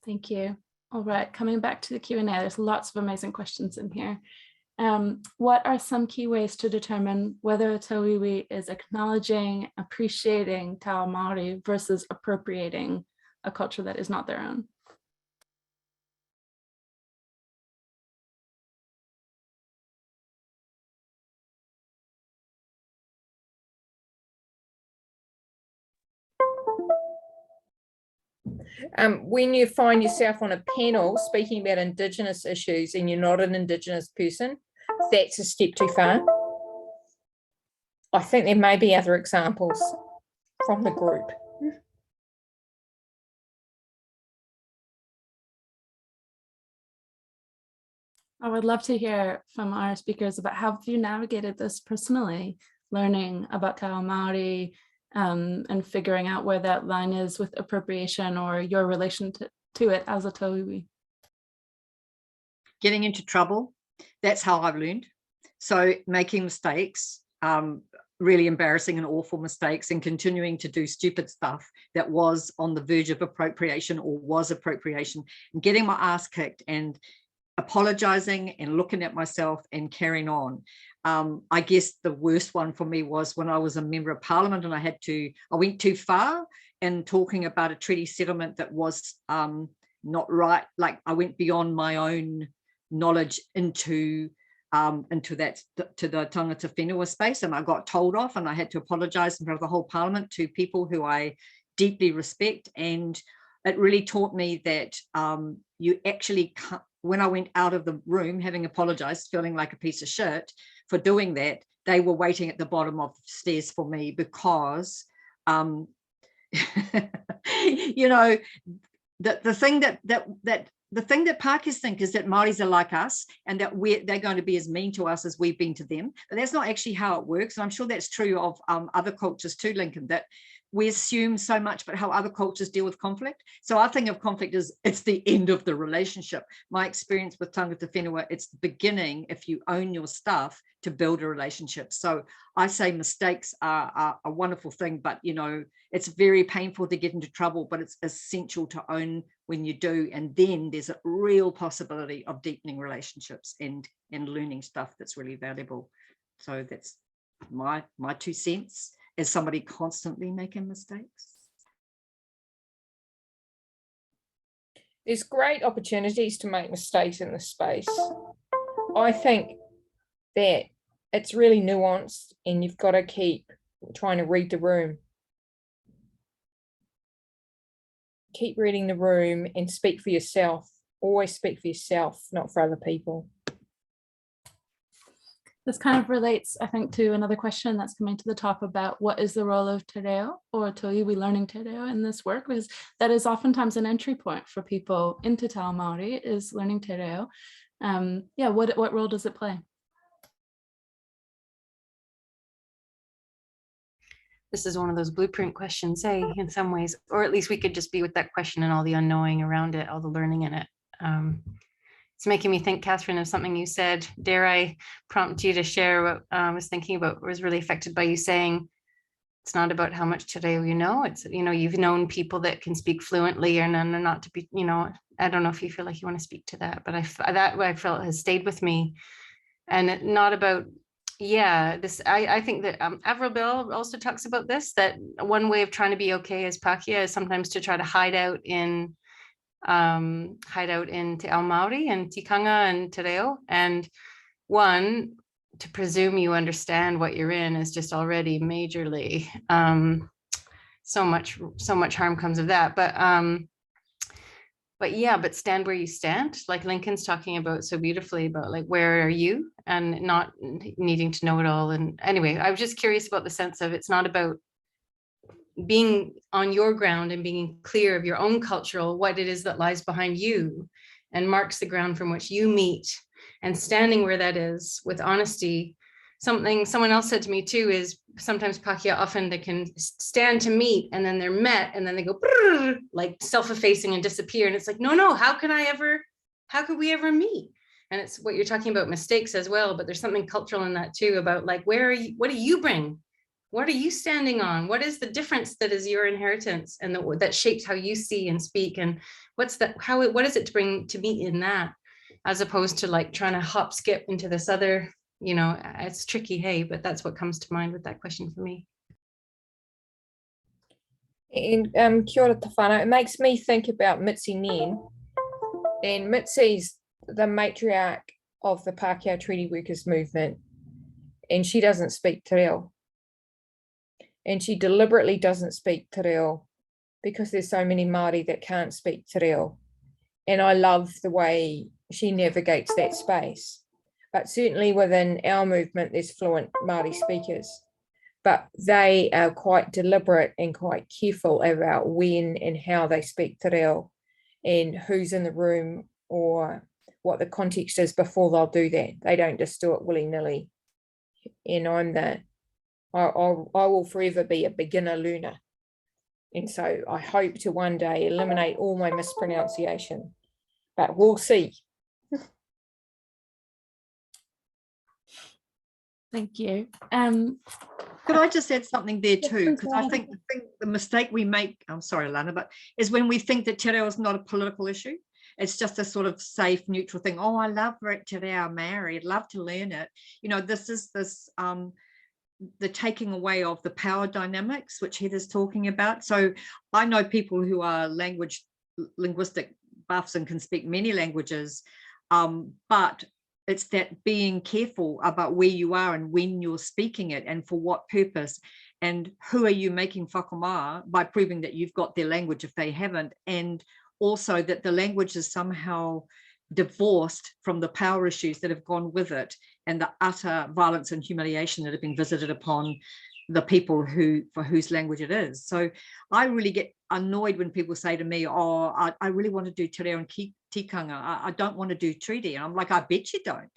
Thank you. All right, coming back to the Q&A, there's lots of amazing questions in here. What are some key ways to determine whether a Tawiwi is acknowledging, appreciating Taomaori versus appropriating a culture that is not their own. When you find yourself on a panel speaking about Indigenous issues and you're not an Indigenous person, that's a step too far. I think there may be other examples from the group. I would love to hear from our speakers about how you navigated this personally, learning about Taomaori and figuring out where that line is with appropriation or your relation to it as a tauiwi. Getting into trouble, that's how I've learned. So making mistakes, really embarrassing and awful mistakes, and continuing to do stupid stuff that was on the verge of appropriation or was appropriation, and getting my ass kicked and apologizing and looking at myself and carrying on. I guess the worst one for me was when I was a member of parliament and I went too far in talking about a treaty settlement that was not right. Like I went beyond my own knowledge into that, to the tangata whenua space, and I got told off and I had to apologize in front of the whole parliament to people who I deeply respect. And it really taught me that you actually can't, when I went out of the room, having apologized, feeling like a piece of shit for doing that, they were waiting at the bottom of the stairs for me because, you know, the thing that Pākehās think is that Māoris are like us and that they're going to be as mean to us as we've been to them. But that's not actually how it works. And I'm sure that's true of other cultures too, Lincoln, that we assume so much about how other cultures deal with conflict. So I think of conflict as it's the end of the relationship. My experience with tangata whenua, it's the beginning, if you own your stuff, to build a relationship. So I say mistakes are a wonderful thing, but you know, it's very painful to get into trouble, but it's essential to own when you do. And then there's a real possibility of deepening relationships and learning stuff that's really valuable. So that's my 2 cents. Is somebody constantly making mistakes? There's great opportunities to make mistakes in this space. I think that it's really nuanced and you've got to keep trying to read the room. Keep reading the room and speak for yourself. Always speak for yourself, not for other people. This kind of relates, I think, to another question that's coming to the top about what is the role of te reo or Tawiwi learning te reo in this work, because that is oftentimes an entry point for people into Taomaori is learning te reo. Yeah, what role does it play? This is one of those blueprint questions, in some ways, or at least we could just be with that question and all the unknowing around it, all the learning in it. It's making me think, Catherine, of something you said. Dare I prompt you to share what I was thinking about, was really affected by you saying, it's not about how much today you know, it's, you know, you've known people that can speak fluently and then not to be, you know, I don't know if you feel like you want to speak to that, but that I felt has stayed with me. And not about, yeah, this, I think that Avril Bell also talks about this, that one way of trying to be okay as Pākehā is sometimes to try to hide out in Te Aomaori and tikanga and te reo, and one, to presume you understand what you're in is just already majorly so much harm comes of that. But yeah, but stand where you stand, like Lincoln's talking about so beautifully about like, where are you, and not needing to know it all. And anyway, I was just curious about the sense of, it's not about being on your ground and being clear of your own cultural, what it is that lies behind you and marks the ground from which you meet, and standing where that is with honesty. Something someone else said to me too is sometimes Pākehā, often they can stand to meet and then they're met and then they go like self-effacing and disappear. And it's like, no, how could we ever meet? And it's what you're talking about, mistakes as well, but there's something cultural in that too, about like, where are you, what do you bring? What are you standing on? What is the difference that is your inheritance and that shapes how you see and speak? And what is it to bring to meet in that, as opposed to like trying to hop skip into this other, you know, it's tricky, hey, but that's what comes to mind with that question for me. And kia ora te whānau. It makes me think about Mitzi Nen. And Mitzi's the matriarch of the Pākehā Treaty Workers Movement. And she doesn't speak te reo. And she deliberately doesn't speak te reo because there's so many Māori that can't speak te reo. And I love the way she navigates that space. But certainly within our movement, there's fluent Māori speakers. But they are quite deliberate and quite careful about when and how they speak te reo and who's in the room or what the context is before they'll do that. They don't just do it willy-nilly. And I will forever be a beginner learner. And so I hope to one day eliminate all my mispronunciation, but we'll see. Thank you. Could I just add something there too? Because I think the mistake we make, I'm sorry, Lana, but is when we think that te reo is not a political issue. It's just a sort of safe, neutral thing. Oh, I love te reo Maori. I'd love to learn it. You know, this is the taking away of the power dynamics, which Heather's talking about. So I know people who are linguistic buffs and can speak many languages, but it's that being careful about where you are and when you're speaking it and for what purpose and who are you making whakamaa by proving that you've got their language if they haven't, and also that the language is somehow divorced from the power issues that have gone with it and the utter violence and humiliation that have been visited upon the people for whose language it is. So I really get annoyed when people say to me, oh, I really want to do te reo and tikanga. I don't want to do treaty. And I'm like, I bet you don't,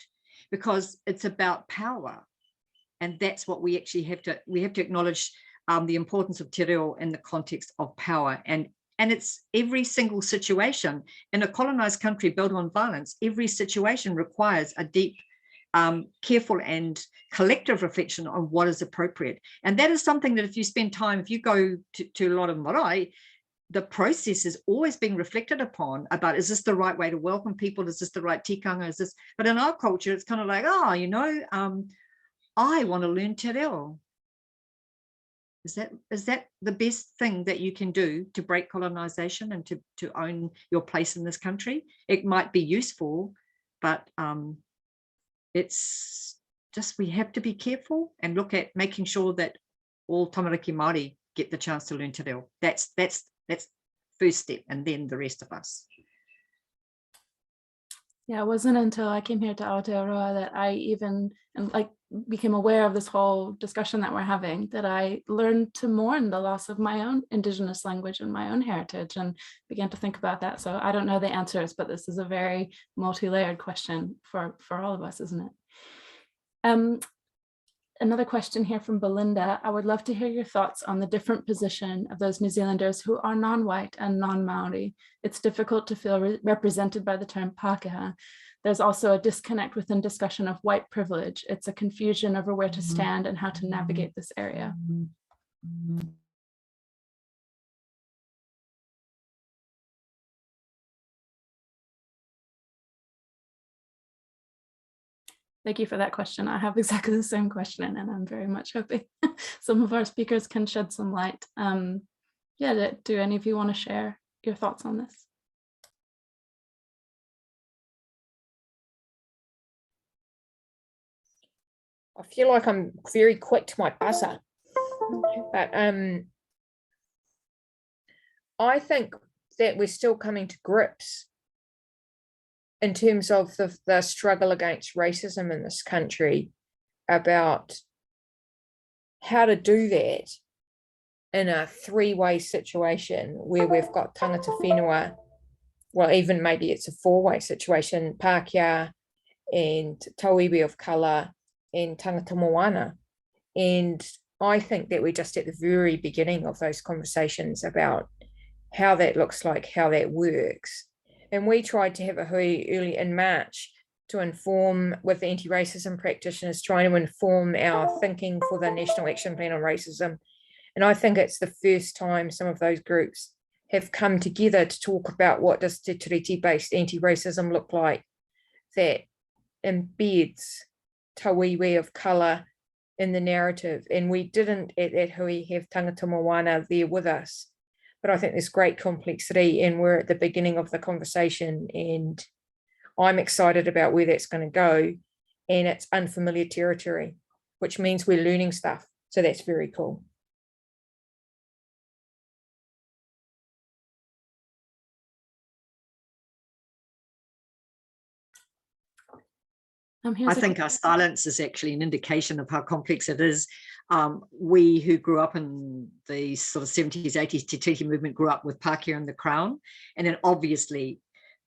because it's about power. And that's what we actually have to acknowledge the importance of te reo in the context of power. And it's every single situation in a colonized country built on violence. Every situation requires a deep, careful and collective reflection on what is appropriate. And that is something that if you spend time, if you go to a lot of marae, the process is always being reflected upon about, is this the right way to welcome people? Is this the right tikanga? Is this, but in our culture, it's kind of like, oh, you know, I want to learn te reo. Is that the best thing that you can do to break colonization and to own your place in this country? It might be useful, but it's just, we have to be careful and look at making sure that all tamariki Māori get the chance to learn te reo. That's first step, and then the rest of us. Yeah, it wasn't until I came here to Aotearoa that I even became aware of this whole discussion that we're having, that I learned to mourn the loss of my own Indigenous language and my own heritage, and began to think about that. So I don't know the answers, but this is a very multi-layered question for all of us, isn't it? Another question here from Belinda. I would love to hear your thoughts on the different position of those New Zealanders who are non-white and non-Maori. It's difficult to feel represented by the term Pākehā. There's also a disconnect within discussion of white privilege. It's a confusion over where to stand and how to navigate this area. Thank you for that question. I have exactly the same question, and I'm very much hoping some of our speakers can shed some light. Yeah, do any of you want to share your thoughts on this? I feel like I'm very quick to my buzzer, but I think that we're still coming to grips in terms of the struggle against racism in this country, about how to do that in a three-way situation where we've got tangata whenua, well, even maybe it's a four-way situation, Pākehā and Tawiwi of colour and tangata moana. And I think that we're just at the very beginning of those conversations about how that looks like, how that works. And we tried to have a hui early in March to inform, with anti-racism practitioners, trying to inform our thinking for the National Action Plan on Racism. And I think it's the first time some of those groups have come together to talk about what does Te Tiriti-based anti-racism look like, that embeds tawiwi of colour in the narrative. And we didn't at that hui have tangata moana there with us but I think there's great complexity, and we're at the beginning of the conversation, and I'm excited about where that's going to go, and it's unfamiliar territory, which means we're learning stuff. So that's very cool. I think our silence is actually an indication of how complex it is. We who grew up in the sort of 70s, 80s Te Tiriti movement grew up with Pākehā and the Crown, and then obviously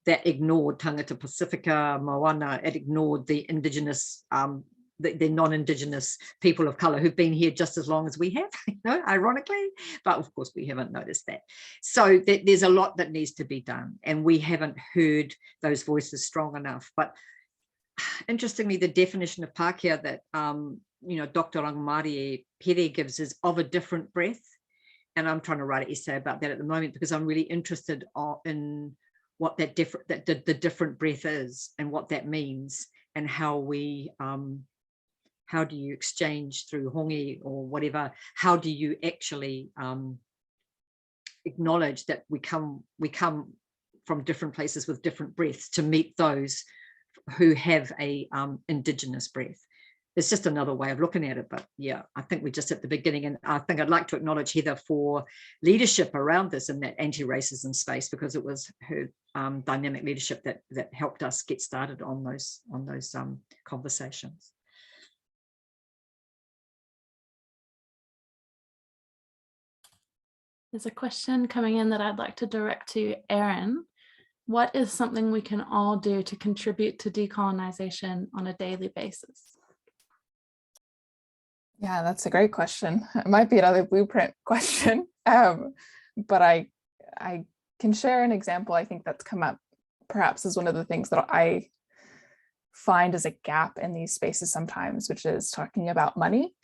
that ignored tangata Pacifica, Moana, it ignored the Indigenous, the non-Indigenous people of colour who've been here just as long as we have, you know, ironically, but of course we haven't noticed that. So there's a lot that needs to be done, and we haven't heard those voices strong enough. But interestingly, the definition of Pākehā that you know, Dr. Angmari Pere gives is of a different breath, and I'm trying to write an essay about that at the moment because I'm really interested in what that the different breath is and what that means, and how we how do you exchange through hongi or whatever, how do you actually acknowledge that we come from different places with different breaths to meet those who have a Indigenous breath. It's just another way of looking at it, but yeah, I think we're just at the beginning, and I think I'd like to acknowledge Heather for leadership around this in that anti-racism space, because it was her dynamic leadership that helped us get started on those conversations. There's a question coming in that I'd like to direct to Erin. What is something we can all do to contribute to decolonization on a daily basis? Yeah, that's a great question. It might be another blueprint question, but I can share an example I think that's come up perhaps as one of the things that I find as a gap in these spaces sometimes, which is talking about money.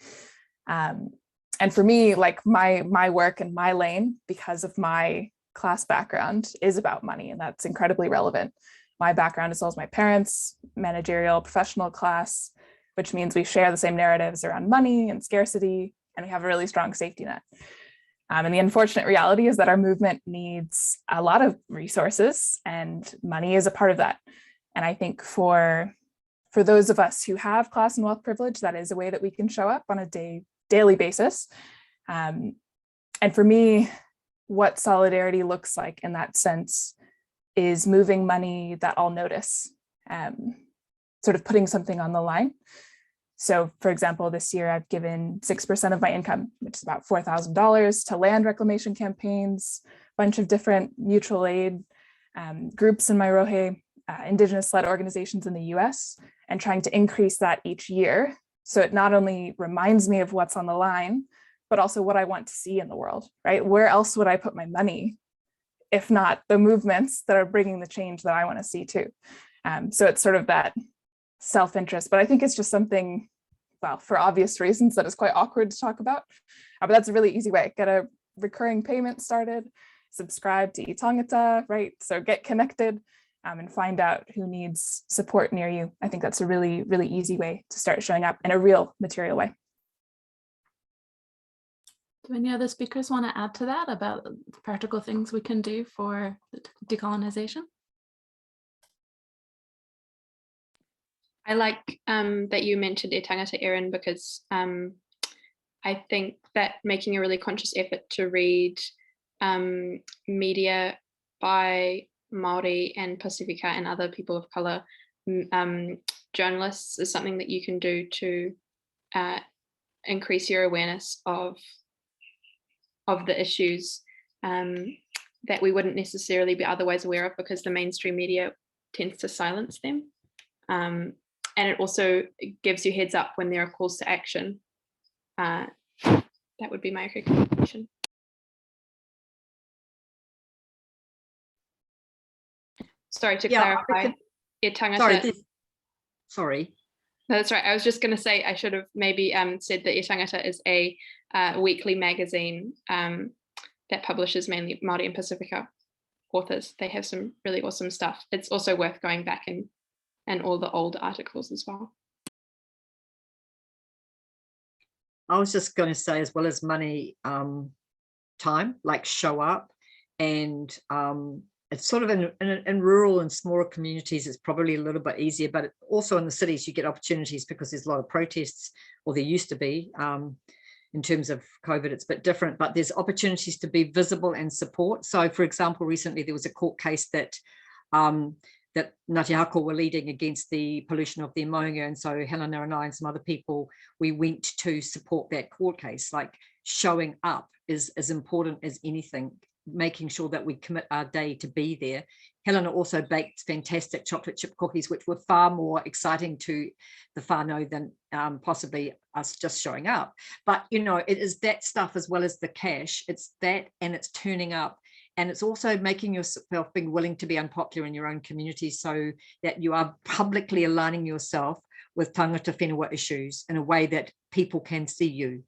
And for me, like my work and my lane, because of my class background, is about money, and that's incredibly relevant. My background, as well as my parents, managerial, professional class, which means we share the same narratives around money and scarcity, and we have a really strong safety net. And the unfortunate reality is that our movement needs a lot of resources, and money is a part of that. And I think for those of us who have class and wealth privilege, that is a way that we can show up on a daily basis. And for me, what solidarity looks like in that sense is moving money that I'll notice, sort of putting something on the line. So for example, this year I've given 6% of my income, which is about $4,000, to land reclamation campaigns, a bunch of different mutual aid groups in my Rohe, Indigenous-led organizations in the US, and trying to increase that each year. So it not only reminds me of what's on the line, but also what I want to see in the world, right? Where else would I put my money, if not the movements that are bringing the change that I want to see too? So it's sort of that self-interest, but I think it's just something, well, for obvious reasons, that is quite awkward to talk about, but that's a really easy way. Get a recurring payment started, subscribe to eTangata, right? So get connected and find out who needs support near you. I think that's a really, really easy way to start showing up in a real material way. Do any other speakers want to add to that about the practical things we can do for decolonization? I like that you mentioned e tangata, Erin, because I think that making a really conscious effort to read media by Māori and Pacifica and other people of colour journalists is something that you can do to increase your awareness of the issues that we wouldn't necessarily be otherwise aware of, because the mainstream media tends to silence them. And it also gives you heads up when there are calls to action. That would be my recommendation. Sorry to clarify. Sorry. No, that's right. I was just going to say, I should have maybe said that E Tangata is a weekly magazine that publishes mainly Māori and Pacifica authors. They have some really awesome stuff. It's also worth going back and all the old articles as well. I was just going to say, as well as money, time, like show up. And it's sort of in rural and smaller communities, it's probably a little bit easier, but also in the cities, you get opportunities because there's a lot of protests, or there used to be. In terms of COVID, it's a bit different, but there's opportunities to be visible and support. So, for example, recently there was a court case that that Ngāti Hako were leading against the pollution of their maunga, and so Helena and I and some other people, we went to support that court case. Like, showing up is as important as anything, making sure that we commit our day to be there. Helena also baked fantastic chocolate chip cookies, which were far more exciting to the whānau than possibly us just showing up. But, you know, it is that stuff as well as the cash. It's that, and it's turning up. And it's also making yourself being willing to be unpopular in your own community, so that you are publicly aligning yourself with tangata whenua issues in a way that people can see you.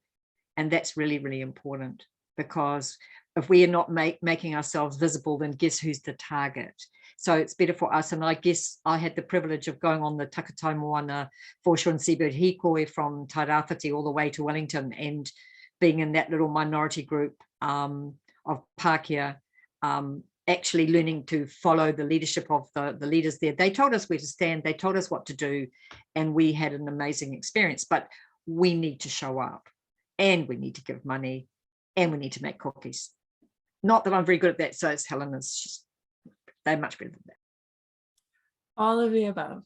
And that's really, really important, because if we are not making ourselves visible, then guess who's the target? So it's better for us. And I guess I had the privilege of going on the Takatai Moana foreshore and seabird hikoi from Tairāwhiti all the way to Wellington, and being in that little minority group of Pākehā, actually learning to follow the leadership of the leaders there. They told us where to stand, they told us what to do, and we had an amazing experience. But we need to show up, and we need to give money, and we need to make cookies. Not that I'm very good at that, so it's Helena's. They're much better than that. All of the above.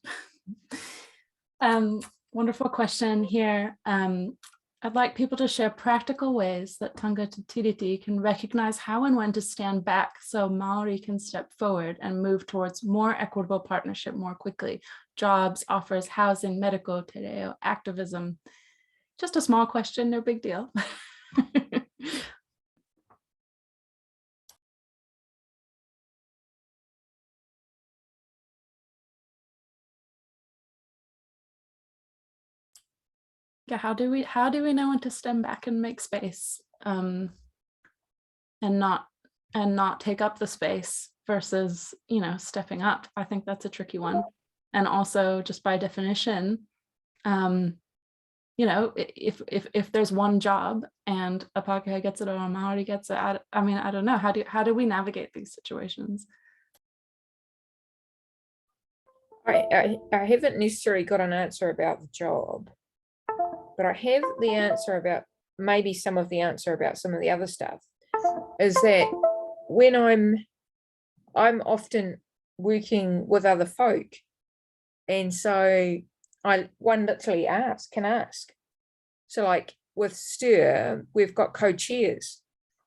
Wonderful question here. I'd like people to share practical ways that tangata Te Tiriti can recognize how and when to stand back, so Maori can step forward and move towards more equitable partnership more quickly. Jobs, offers, housing, medical, te reo, activism. Just a small question, no big deal. Yeah, how do we know when to stand back and make space, and not take up the space versus, you know, stepping up? I think that's a tricky one. And also, just by definition, you know, if there's one job and a Pākehā gets it or a Maori gets it, I mean, I don't know, how do we navigate these situations? I haven't necessarily got an answer about the job, but I have the answer about, maybe some of the answer about some of the other stuff, is that when I'm often working with other folk, and so one literally can ask. So like with STIR, we've got co-chairs,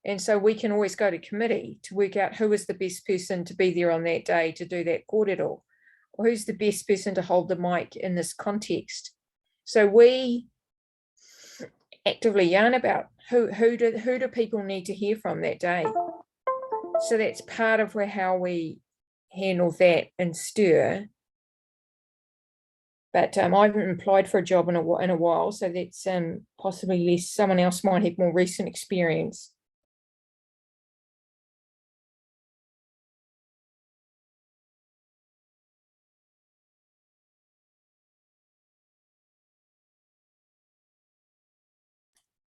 and so we can always go to committee to work out who is the best person to be there on that day to do that kōrero, or who's the best person to hold the mic in this context. So we actively yarn about who do people need to hear from that day. So that's part of how we handle that in STIR. But I haven't applied for a job in a while, so that's possibly less. Someone else might have more recent experience.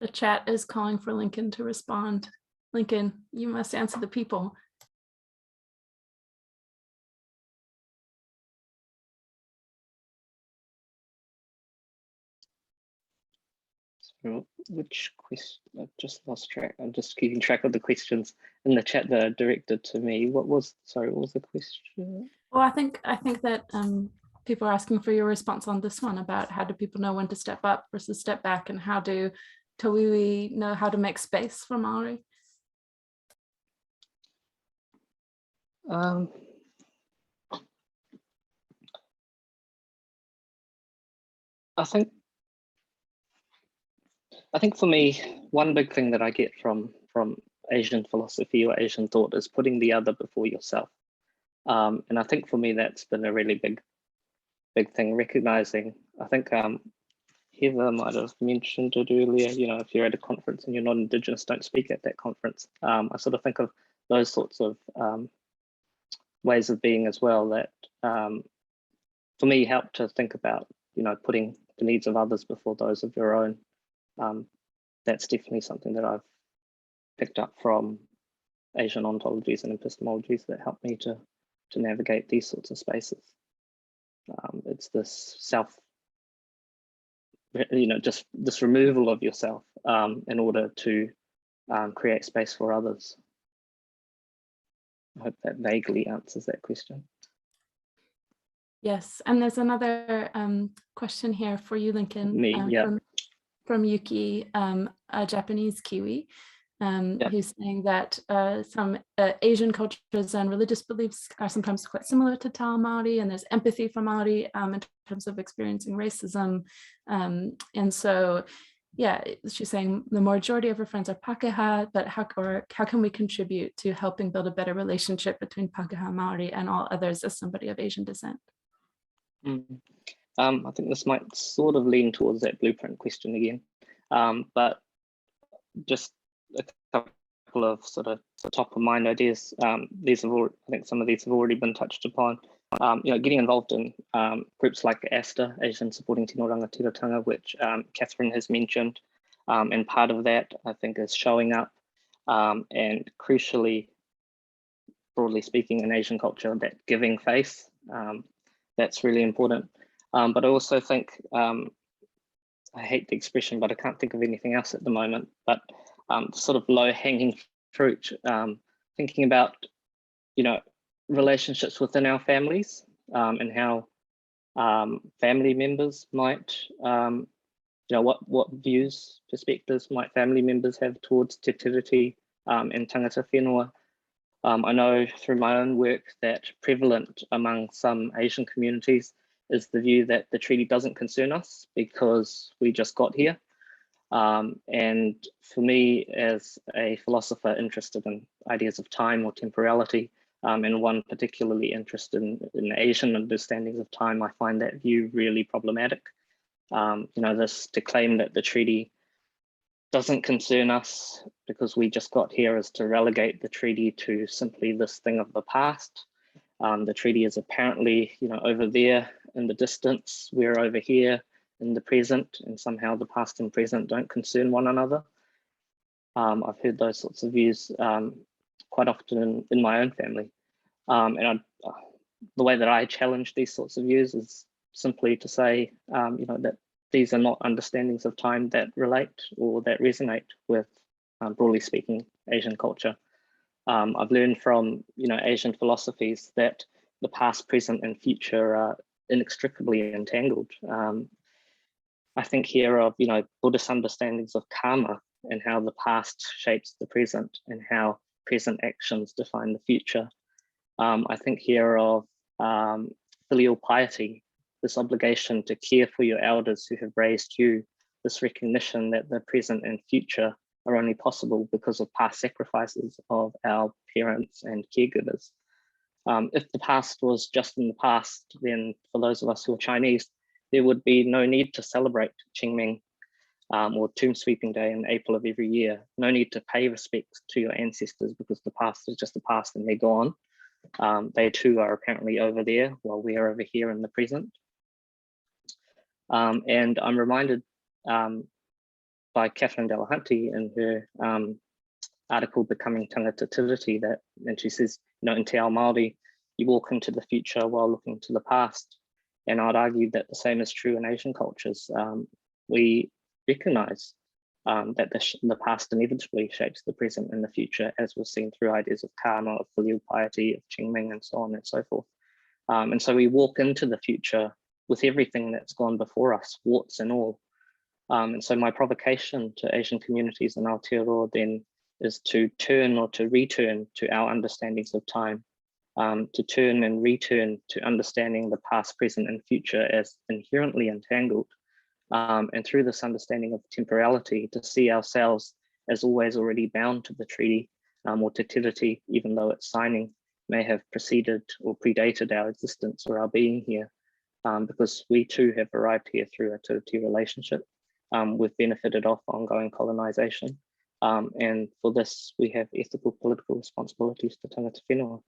The chat is calling for Lincoln to respond. Lincoln, you must answer the people. So which question? I've just lost track. I'm just keeping track of the questions in the chat that are directed to me. What was the question? Well, I think that people are asking for your response on this one about how do people know when to step up versus step back, and how do Tawiwi know how to make space for Maori? I think for me, one big thing that I get from Asian philosophy or Asian thought is putting the other before yourself. And I think for me, that's been a really big thing, recognizing, I think Heather might have mentioned it earlier, you know, if you're at a conference and you're not Indigenous, don't speak at that conference. I sort of think of those sorts of ways of being as well that for me help to think about, you know, putting the needs of others before those of your own. That's definitely something that I've picked up from Asian ontologies and epistemologies that help me to navigate these sorts of spaces. It's this self, just this removal of yourself in order to create space for others. I hope that vaguely answers that question. Yes, and there's another question here for you, Lincoln, from Yuki, a Japanese Kiwi, who's saying that some Asian cultures and religious beliefs are sometimes quite similar to Taomaori, and there's empathy for Maori in terms of experiencing racism. And so, yeah, she's saying the majority of her friends are Pākehā, but how can we contribute to helping build a better relationship between Pākehā Maori and all others as somebody of Asian descent? I think this might sort of lean towards that blueprint question again, but just a couple of sort of top of mind ideas. These have already, I think some of these have already been touched upon. Getting involved in groups like ASTA, Asian Supporting Tino Rangatiratanga, which Catherine has mentioned, and part of that I think is showing up, and crucially, broadly speaking, in Asian culture, that giving face. That's really important. But I also think, I hate the expression, but I can't think of anything else at the moment, but sort of low-hanging fruit, thinking about, relationships within our families, and how family members might, what views, perspectives might family members have towards Te Tiriti and tangata whenua. I know through my own work that prevalent among some Asian communities is the view that the treaty doesn't concern us because we just got here. And for me, as a philosopher interested in ideas of time or temporality, and one particularly interested in Asian understandings of time, I find that view really problematic. To claim that the treaty doesn't concern us because we just got here is to relegate the treaty to simply this thing of the past. The treaty is apparently, over there in the distance, we're over here in the present, and somehow the past and present don't concern one another. I've heard those sorts of views quite often in my own family. And the way that I challenge these sorts of views is simply to say, that these are not understandings of time that relate or that resonate with, broadly speaking, Asian culture. I've learned from, Asian philosophies that the past, present, and future are inextricably entangled. I think here of, Buddhist understandings of karma and how the past shapes the present and how present actions define the future. I think here of filial piety, this obligation to care for your elders who have raised you, this recognition that the present and future are only possible because of past sacrifices of our parents and caregivers. If the past was just in the past, then for those of us who are Chinese, there would be no need to celebrate Qingming or Tomb Sweeping Day in April of every year. No need to pay respect to your ancestors because the past is just the past and they're gone. They too are apparently over there while we are over here in the present. And I'm reminded by Catherine Delahunty in her article, Becoming Tangata Tiriti, and she says, in Te Maori, you walk into the future while looking to the past. And I'd argue that the same is true in Asian cultures. We recognize that the past inevitably shapes the present and the future, as was seen through ideas of karma, of filial piety, of Qingming, and so on and so forth. And so we walk into the future with everything that's gone before us, warts and all. And so my provocation to Asian communities in Aotearoa then is to turn or to return to our understandings of time, to turn and return to understanding the past, present, and future as inherently entangled. And through this understanding of temporality, to see ourselves as always already bound to the treaty or Te Tiriti, even though its signing may have preceded or predated our existence or our being here, because we too have arrived here through a Tiriti relationship. We've benefited off ongoing colonization. And for this, we have ethical, political responsibilities to tangata whenua.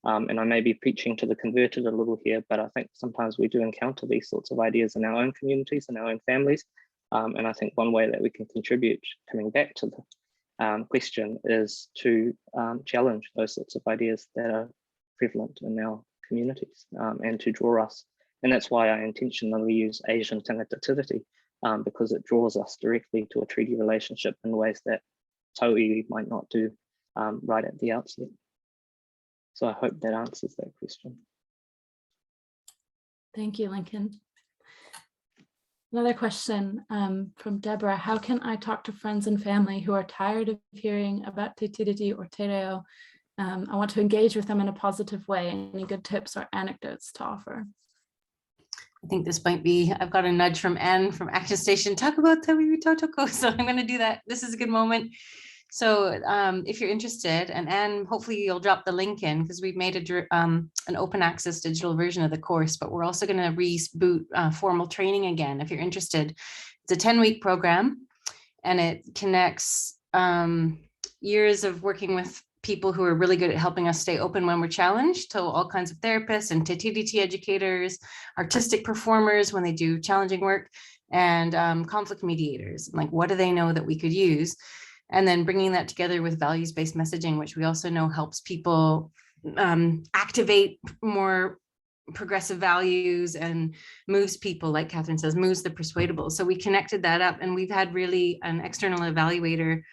And I may be preaching to the converted a little here, but I think sometimes we do encounter these sorts of ideas in our own communities and our own families. And I think one way that we can contribute, coming back to the question is to challenge those sorts of ideas that are prevalent in our communities and to draw us. And that's why I intentionally use Asian tangata tiriti, because it draws us directly to a treaty relationship in ways that tauiwi might not do right at the outset. So I hope that answers that question. Thank you, Lincoln. Another question from Deborah. How can I talk to friends and family who are tired of hearing about Te Tiriti or Te Reo? I want to engage with them in a positive way. Any good tips or anecdotes to offer? I think this might be, I've got a nudge from Anne from Action Station, talk about Tawiwi Tautoko. So I'm going to do that. This is a good moment. So if you're interested, and Anne, hopefully you'll drop the link in, because we've made an open access digital version of the course, but we're also going to reboot formal training again. If you're interested, it's a 10-week program, and it connects years of working with people who are really good at helping us stay open when we're challenged, to all kinds of therapists and Te Tiriti educators, artistic performers when they do challenging work, and conflict mediators. Like, what do they know that we could use? And then bringing that together with values-based messaging, which we also know helps people activate more progressive values and moves people, like Catherine says, moves the persuadable. So we connected that up, and we've had really an external evaluator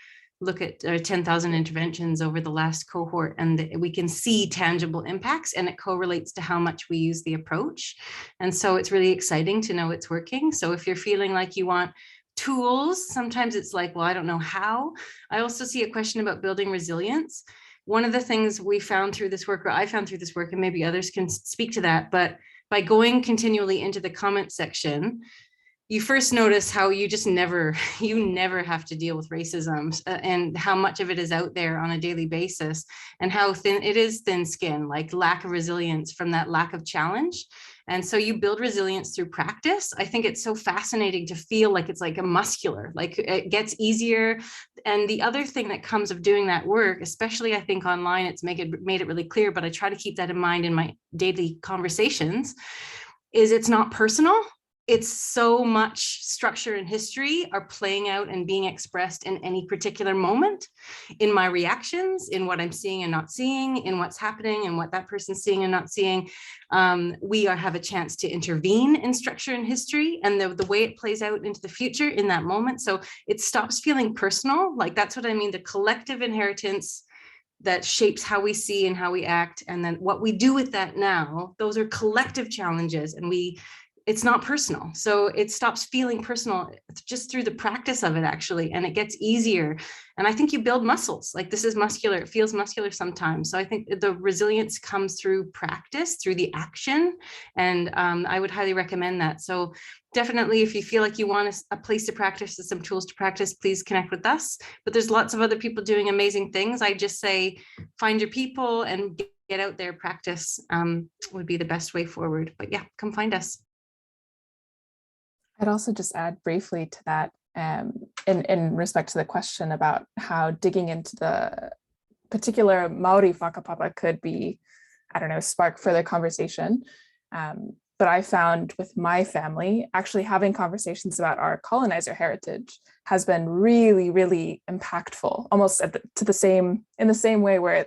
look at 10,000 interventions over the last cohort, and we can see tangible impacts, and it correlates to how much we use the approach. And so it's really exciting to know it's working. So if you're feeling like you want tools, sometimes it's like, well, I don't know how. I also see a question about building resilience. One of the things we found through this work, or I found through this work, and maybe others can speak to that, but by going continually into the comment section, you first notice how you just never have to deal with racism, and how much of it is out there on a daily basis, and how thin it is, thin skin, like lack of resilience from that lack of challenge. And so you build resilience through practice. I think it's so fascinating to feel like it's like a muscular, like it gets easier. And the other thing that comes of doing that work, especially I think online, it's made it really clear, but I try to keep that in mind in my daily conversations, is it's not personal. It's so much structure and history are playing out and being expressed in any particular moment, in my reactions, in what I'm seeing and not seeing, in what's happening and what that person's seeing and not seeing. We have a chance to intervene in structure and history and the way it plays out into the future in that moment. So it stops feeling personal. Like, that's what I mean, the collective inheritance that shapes how we see and how we act. And then what we do with that now, those are collective challenges, and it's not personal. So it stops feeling personal just through the practice of it, actually, and it gets easier. And I think you build muscles. Like, this is muscular, it feels muscular sometimes. So I think the resilience comes through practice, through the action. And I would highly recommend that. So definitely, if you feel like you want a place to practice and some tools to practice, please connect with us. But there's lots of other people doing amazing things. I just say, find your people and get out there, practice would be the best way forward. But yeah, come find us. I'd also just add briefly to that, in respect to the question about how digging into the particular Maori whakapapa could be, I don't know, spark further conversation. But I found with my family, actually having conversations about our colonizer heritage has been really, really impactful, almost in the same way where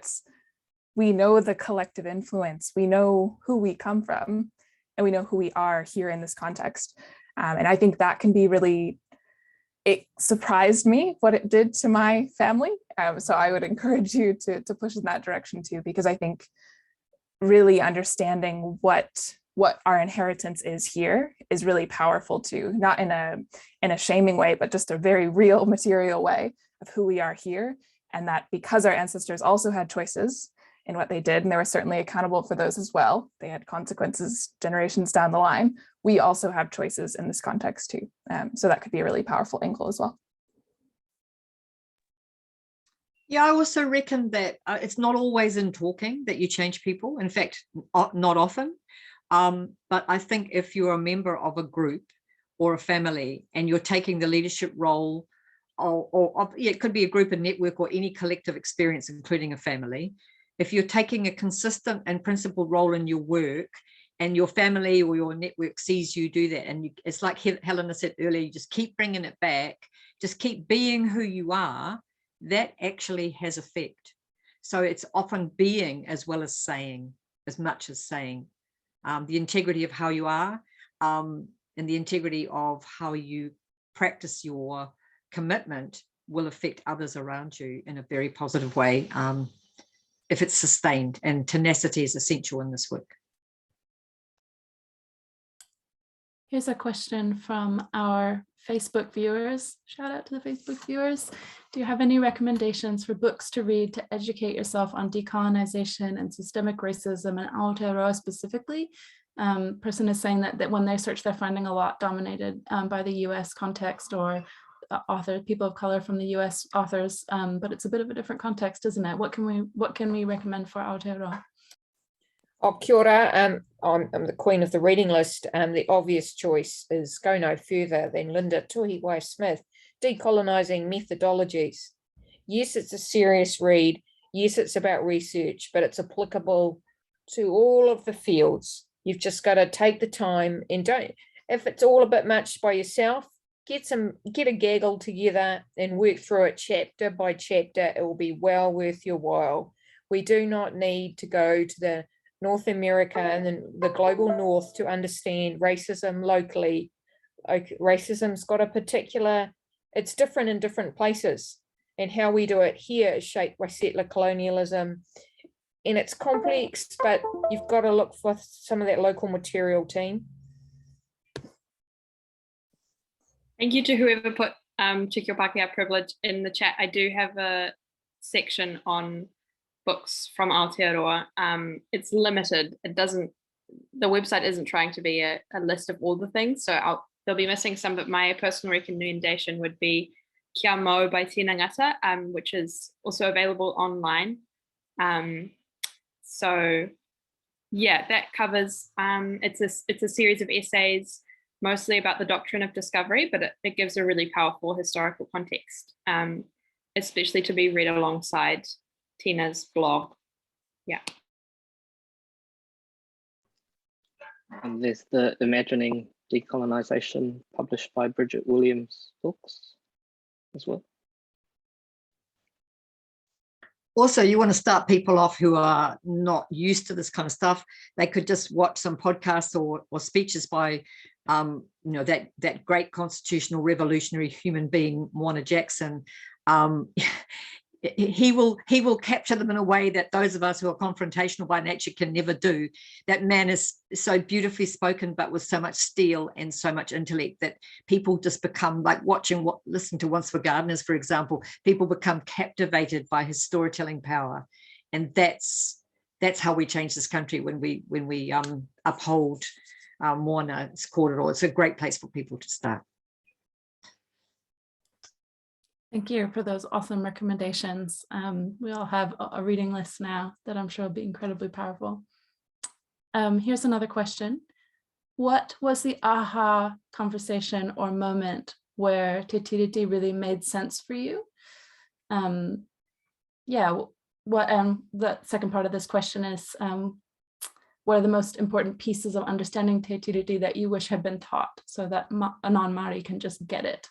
we know the collective influence, we know who we come from, and we know who we are here in this context. And I think that can be really, it surprised me what it did to my family. So I would encourage you to push in that direction too, because I think really understanding what our inheritance is here is really powerful too, not in a shaming way, but just a very real material way of who we are here. And that because our ancestors also had choices in what they did, and they were certainly accountable for those as well, they had consequences generations down the line, we also have choices in this context too. So that could be a really powerful angle as well. Yeah, I also reckon that it's not always in talking that you change people. In fact, not often. But I think if you're a member of a group or a family and you're taking the leadership role, or it could be a group, a network, or any collective experience, including a family, if you're taking a consistent and principled role in your work, and your family or your network sees you do that, and it's like Helena said earlier, you just keep bringing it back, just keep being who you are, that actually has effect. So it's often being as well as saying, as much as saying. The integrity of how you are, and the integrity of how you practice your commitment will affect others around you in a very positive way, if it's sustained, and tenacity is essential in this work. Here's a question from our Facebook viewers. Shout out to the Facebook viewers. Do you have any recommendations for books to read to educate yourself on decolonization and systemic racism in Aotearoa specifically? Person is saying that when they search, they're finding a lot dominated by the US context or people of color from the US authors, but it's a bit of a different context, isn't it? What can we recommend for Aotearoa? Oh, kia ora. I'm the queen of the reading list. The obvious choice is go no further than Linda Tuhiwai-Smith, Decolonizing Methodologies. Yes, it's a serious read. Yes, it's about research, but it's applicable to all of the fields. You've just got to take the time and don't, if it's all a bit much by yourself, get a gaggle together and work through it chapter by chapter. It will be well worth your while. We do not need to go to the North America and then the global north to understand racism locally. Racism's got a particular, it's different in different places, and how we do it here is shaped by settler colonialism, and it's complex, but you've got to look for some of that local material, team. Thank you to whoever put Te Kia Pākehā privilege in the chat. I do have a section on books from Aotearoa. It's limited. The website isn't trying to be a list of all the things, so they'll be missing some, but my personal recommendation would be Kia Mau by Tina Ngata, which is also available online. So yeah, that covers, it's a series of essays, mostly about the doctrine of discovery, but it gives a really powerful historical context, especially to be read alongside Tina's blog. Yeah. And there's the Imagining Decolonization, published by Bridget Williams Books as well. Also, you want to start people off who are not used to this kind of stuff. They could just watch some podcasts or speeches by that great constitutional revolutionary human being, Moana Jackson. He will capture them in a way that those of us who are confrontational by nature can never do. That man is so beautifully spoken, but with so much steel and so much intellect that people just become like listening to Once for Gardeners, for example. People become captivated by his storytelling power, and that's how we change this country, when we uphold Moana's korero. It's a great place for people to start. Thank you for those awesome recommendations. We all have a reading list now that I'm sure will be incredibly powerful. Here's another question. What was the aha conversation or moment where Te Tiriti really made sense for you? Yeah, the second part of this question is, what are the most important pieces of understanding Te Tiriti that you wish had been taught so that a non-Māori can just get it?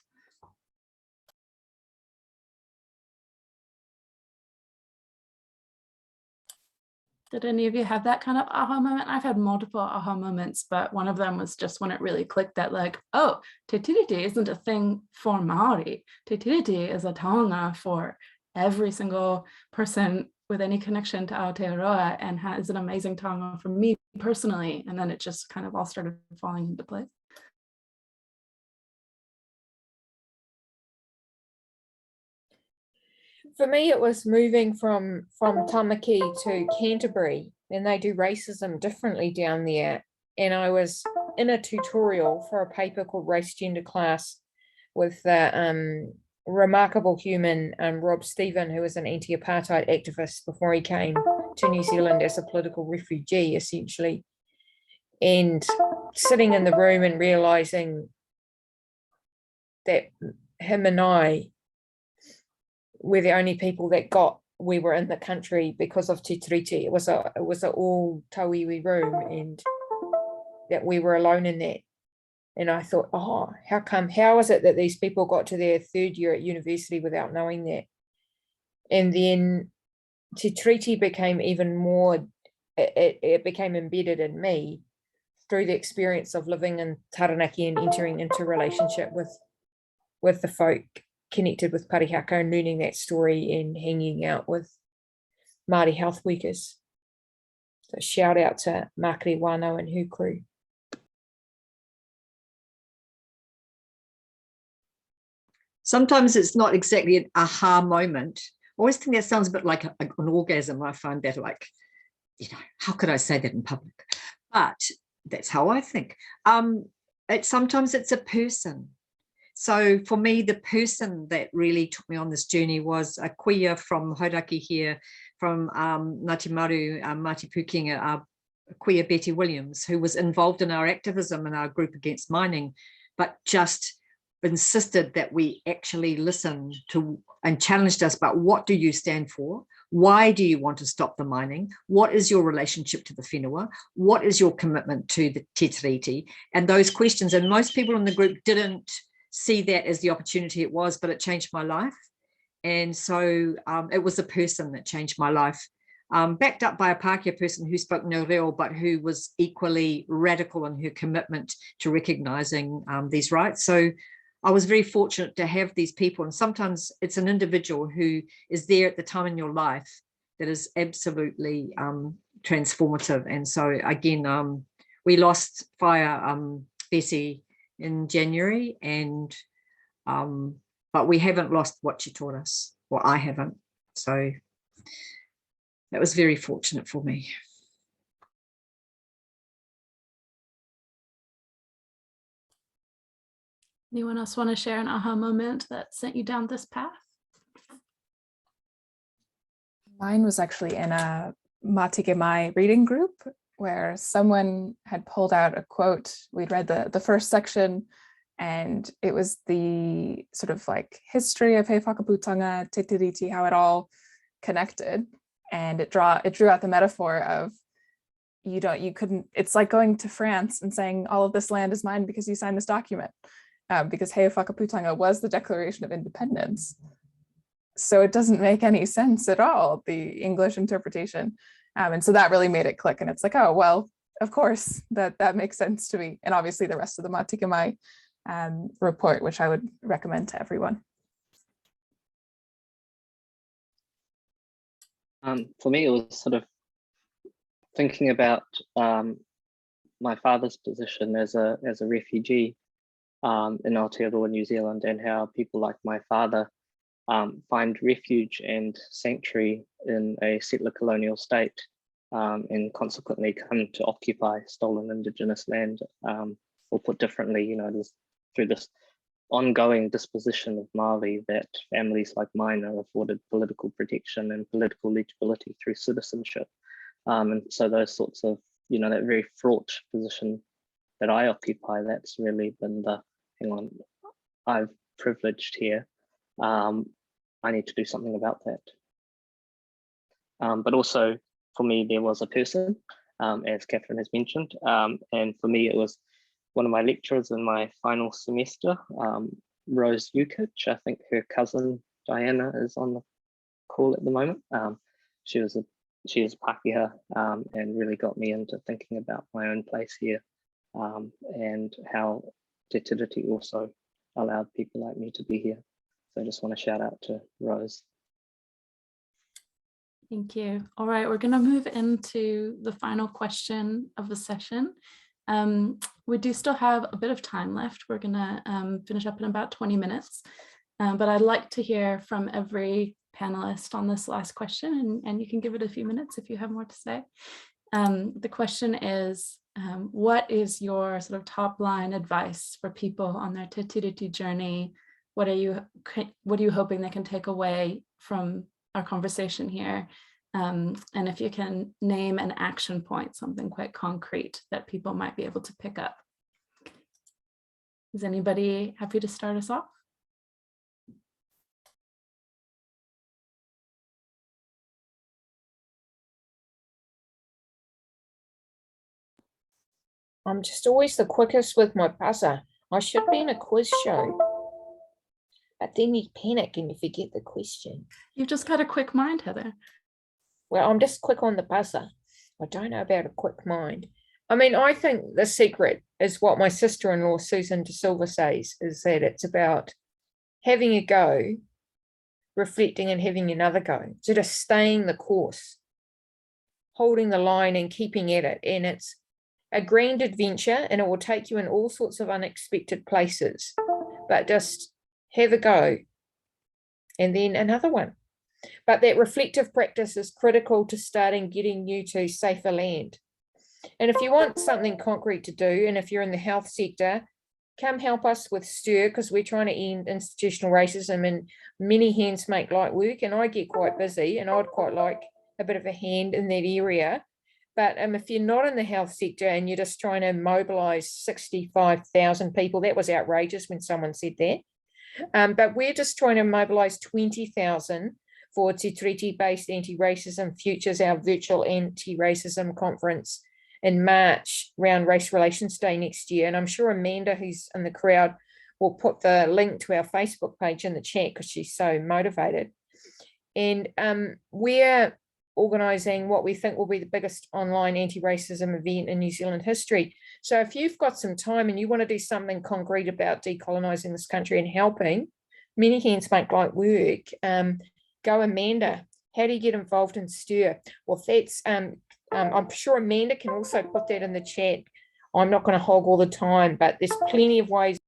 Did any of you have that kind of aha moment? I've had multiple aha moments, but one of them was just when it really clicked that, like, oh, Te Tiriti isn't a thing for Maori. Te Tiriti is a taonga for every single person with any connection to Aotearoa, and is an amazing taonga for me personally. And then it just kind of all started falling into place. For me, it was moving from Tamaki to Canterbury, and they do racism differently down there. And I was in a tutorial for a paper called Race Gender Class with the remarkable human Rob Stephen, who was an anti-apartheid activist before he came to New Zealand as a political refugee, essentially. And sitting in the room and realizing that him and I we're the only people that we were in the country because of Te Tiriti. It was a all tauiwi room, and that we were alone in that. And I thought, oh, how is it that these people got to their third year at university without knowing that? And then Te Tiriti became even more, it became embedded in me through the experience of living in Taranaki and entering into relationship with the folk connected with Parihaka and learning that story and hanging out with Māori health workers. So shout out to Makere Wano and her crew. Sometimes it's not exactly an aha moment. I always think that sounds a bit like an orgasm. I find that like, how could I say that in public? But that's how I think. Sometimes it's a person. So for me, the person that really took me on this journey was a kuia from Hauraki here, from Ngāti Maru, Māti Pukenga, kuia Betty Williams, who was involved in our activism in our group against mining, but just insisted that we actually listen to and challenged us about what do you stand for? Why do you want to stop the mining? What is your relationship to the whenua? What is your commitment to the Te Tiriti? And those questions, and most people in the group didn't see that as the opportunity it was, but it changed my life. And so it was a person that changed my life, backed up by a Pākehā person who spoke no reo, but who was equally radical in her commitment to recognising these rights. So I was very fortunate to have these people, and sometimes it's an individual who is there at the time in your life that is absolutely transformative. And so again, we lost via Bessie in January, and but we haven't lost what she taught us. Well, I haven't. So that was very fortunate for me. Anyone else want to share an aha moment that sent you down this path? Mine was actually in a Mātige Mai reading group where someone had pulled out a quote. We'd read the first section, and it was the sort of like history of He Whakaputanga, Te Tiriti, how it all connected. And it drew out the metaphor of it's like going to France and saying all of this land is mine because you signed this document, because He Whakaputanga was the Declaration of Independence. So it doesn't make any sense at all, the English interpretation. And so that really made it click. And it's like, oh, well, of course, that makes sense to me. And obviously the rest of the Mātige Mai report, which I would recommend to everyone. For me, it was sort of thinking about my father's position as a refugee in Aotearoa, New Zealand, and how people like my father find refuge and sanctuary in a settler colonial state, and consequently come to occupy stolen Indigenous land, or put differently, through this ongoing disposition of Māori that families like mine are afforded political protection and political legibility through citizenship. And so those sorts of, that very fraught position that I occupy, that's really been the, I've privileged here. I need to do something about that. But also for me, there was a person, as Catherine has mentioned, and for me, it was one of my lecturers in my final semester, Rose Yukich. I think her cousin Diana is on the call at the moment. She is a Pākehā, and really got me into thinking about my own place here, and how Te Tiriti also allowed people like me to be here. So I just want to shout out to Rose. Thank you. All right, we're going to move into the final question of the session. We do still have a bit of time left. We're going to finish up in about 20 minutes, but I'd like to hear from every panelist on this last question, and you can give it a few minutes if you have more to say. The question is, what is your sort of top line advice for people on their Te Tiriti journey? What are you hoping they can take away from our conversation here? And if you can name an action point, something quite concrete that people might be able to pick up. Is anybody happy to start us off? I'm just always the quickest with my buzzer. I should be in a quiz show. but then you panic and you forget the question. You've just got a quick mind, Heather. Well, I'm just quick on the buzzer. I don't know about a quick mind. I mean, I think the secret is what my sister-in-law, Susan De Silva, says, is that it's about having a go, reflecting and having another go. So just staying the course, holding the line and keeping at it. And it's a grand adventure and it will take you in all sorts of unexpected places, but just have a go and then another one. But that reflective practice is critical to starting getting you to safer land. And if you want something concrete to do, and if you're in the health sector, come help us with STIR, because we're trying to end institutional racism, and many hands make light work, and I get quite busy and I'd quite like a bit of a hand in that area. But if you're not in the health sector and you're just trying to mobilize 65,000 people, that was outrageous when someone said that. But we're just trying to mobilize 20,000 for Te Tiriti-based anti-racism futures, our virtual anti-racism conference in March around Race Relations Day next year. And I'm sure Amanda, who's in the crowd, will put the link to our Facebook page in the chat because she's so motivated. And we're organising what we think will be the biggest online anti-racism event in New Zealand history. So if you've got some time and you want to do something concrete about decolonising this country and helping, many hands make light work. Go Amanda. How do you get involved in STIR? Well, that's I'm sure Amanda can also put that in the chat. I'm not going to hog all the time, but there's plenty of ways.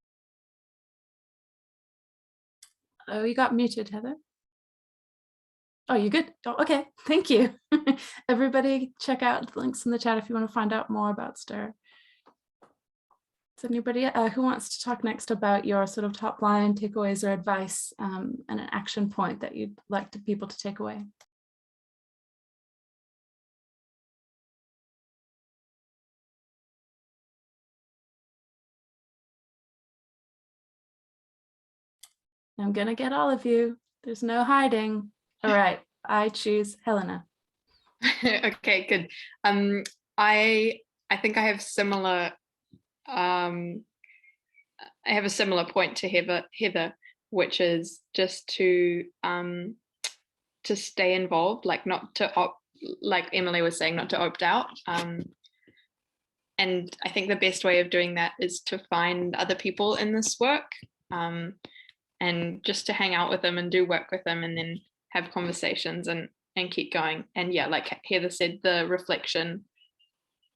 Oh, you got muted, Heather. Oh, you good? Oh, okay, thank you. Everybody check out the links in the chat if you want to find out more about STIR. Is anybody who wants to talk next about your sort of top line takeaways or advice and an action point that you'd like people to take away? I'm gonna get all of you. There's no hiding. All right, I choose Helena. Okay, good. I think I have similar. I have a similar point to Heather, which is just to stay involved, like not to opt, like Emily was saying, not to opt out. And I think the best way of doing that is to find other people in this work. And just to hang out with them and do work with them and then have conversations and keep going. And yeah, like Heather said, the reflection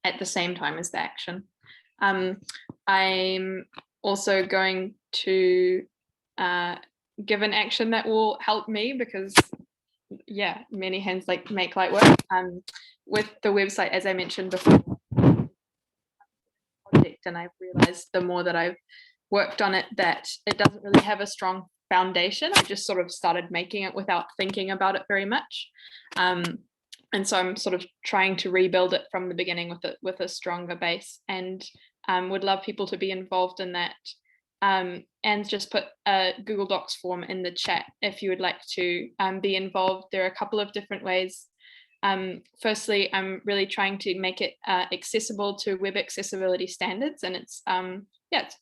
at the same time as the action. I'm also going to give an action that will help me because yeah, many hands like make light work. With the website, as I mentioned before, and I've realized the more that I've worked on it that it doesn't really have a strong foundation. I just sort of started making it without thinking about it very much. And so I'm sort of trying to rebuild it from the beginning with a stronger base, and would love people to be involved in that. And just put a Google Docs form in the chat if you would like to be involved. There are a couple of different ways. Firstly, I'm really trying to make it accessible to web accessibility standards, and it's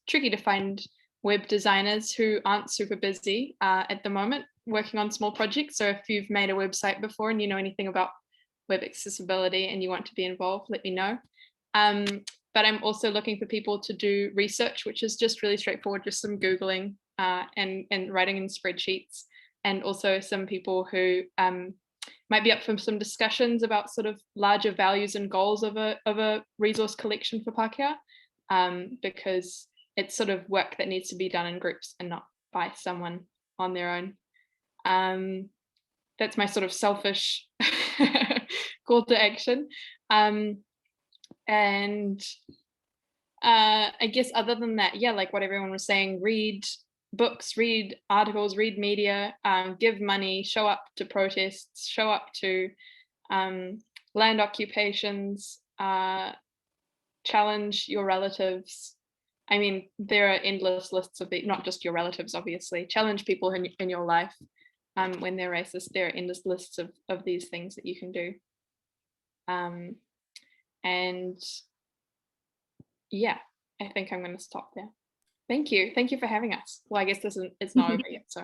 tricky to find web designers who aren't super busy at the moment working on small projects. So if you've made a website before and you know anything about web accessibility and you want to be involved, let me know. But I'm also looking for people to do research, which is just really straightforward, just some Googling and writing in spreadsheets, and also some people who might be up for some discussions about sort of larger values and goals of a resource collection for Pākehā, because it's sort of work that needs to be done in groups and not by someone on their own. That's my sort of selfish call to action. And I guess other than that, yeah, like what everyone was saying, read books, read articles, read media, give money, show up to protests, show up to land occupations, challenge your relatives. I mean, there are endless lists of not just your relatives, obviously. Challenge people in your life when they're racist. There are endless lists of these things that you can do. And yeah, I think I'm going to stop there. Thank you. Thank you for having us. Well, I guess it's not over yet, so.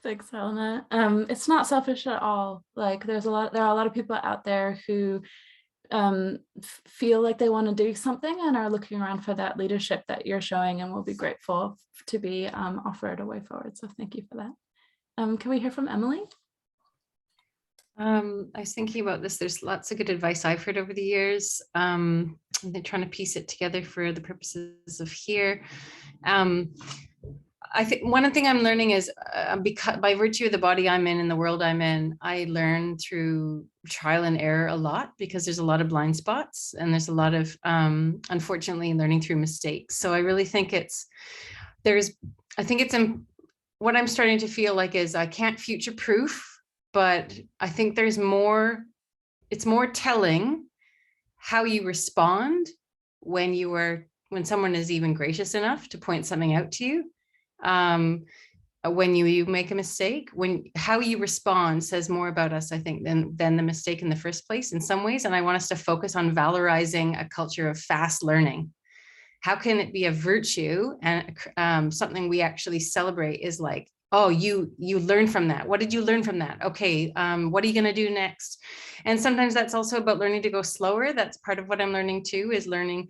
Thanks, Helena. It's not selfish at all. Like there are a lot of people out there who feel like they want to do something and are looking around for that leadership that you're showing, and will be grateful to be offered a way forward. So thank you for that. Can we hear from Emily? I was thinking about this. There's lots of good advice I've heard over the years. And then trying to piece it together for the purposes of here. I think one thing I'm learning is because by virtue of the body I'm in and the world I'm in, I learn through trial and error a lot, because there's a lot of blind spots and there's a lot of, unfortunately, learning through mistakes. So I really think what I'm starting to feel like is I can't future proof, but I think it's more telling how you respond when someone is even gracious enough to point something out to you. When you make a mistake, how you respond says more about us, I think, than the mistake in the first place in some ways. And I want us to focus on valorizing a culture of fast learning. How can it be a virtue and something we actually celebrate is like, oh, you learned from that. What did you learn from that? Okay, what are you going to do next? And sometimes that's also about learning to go slower. That's part of what I'm learning too, is learning.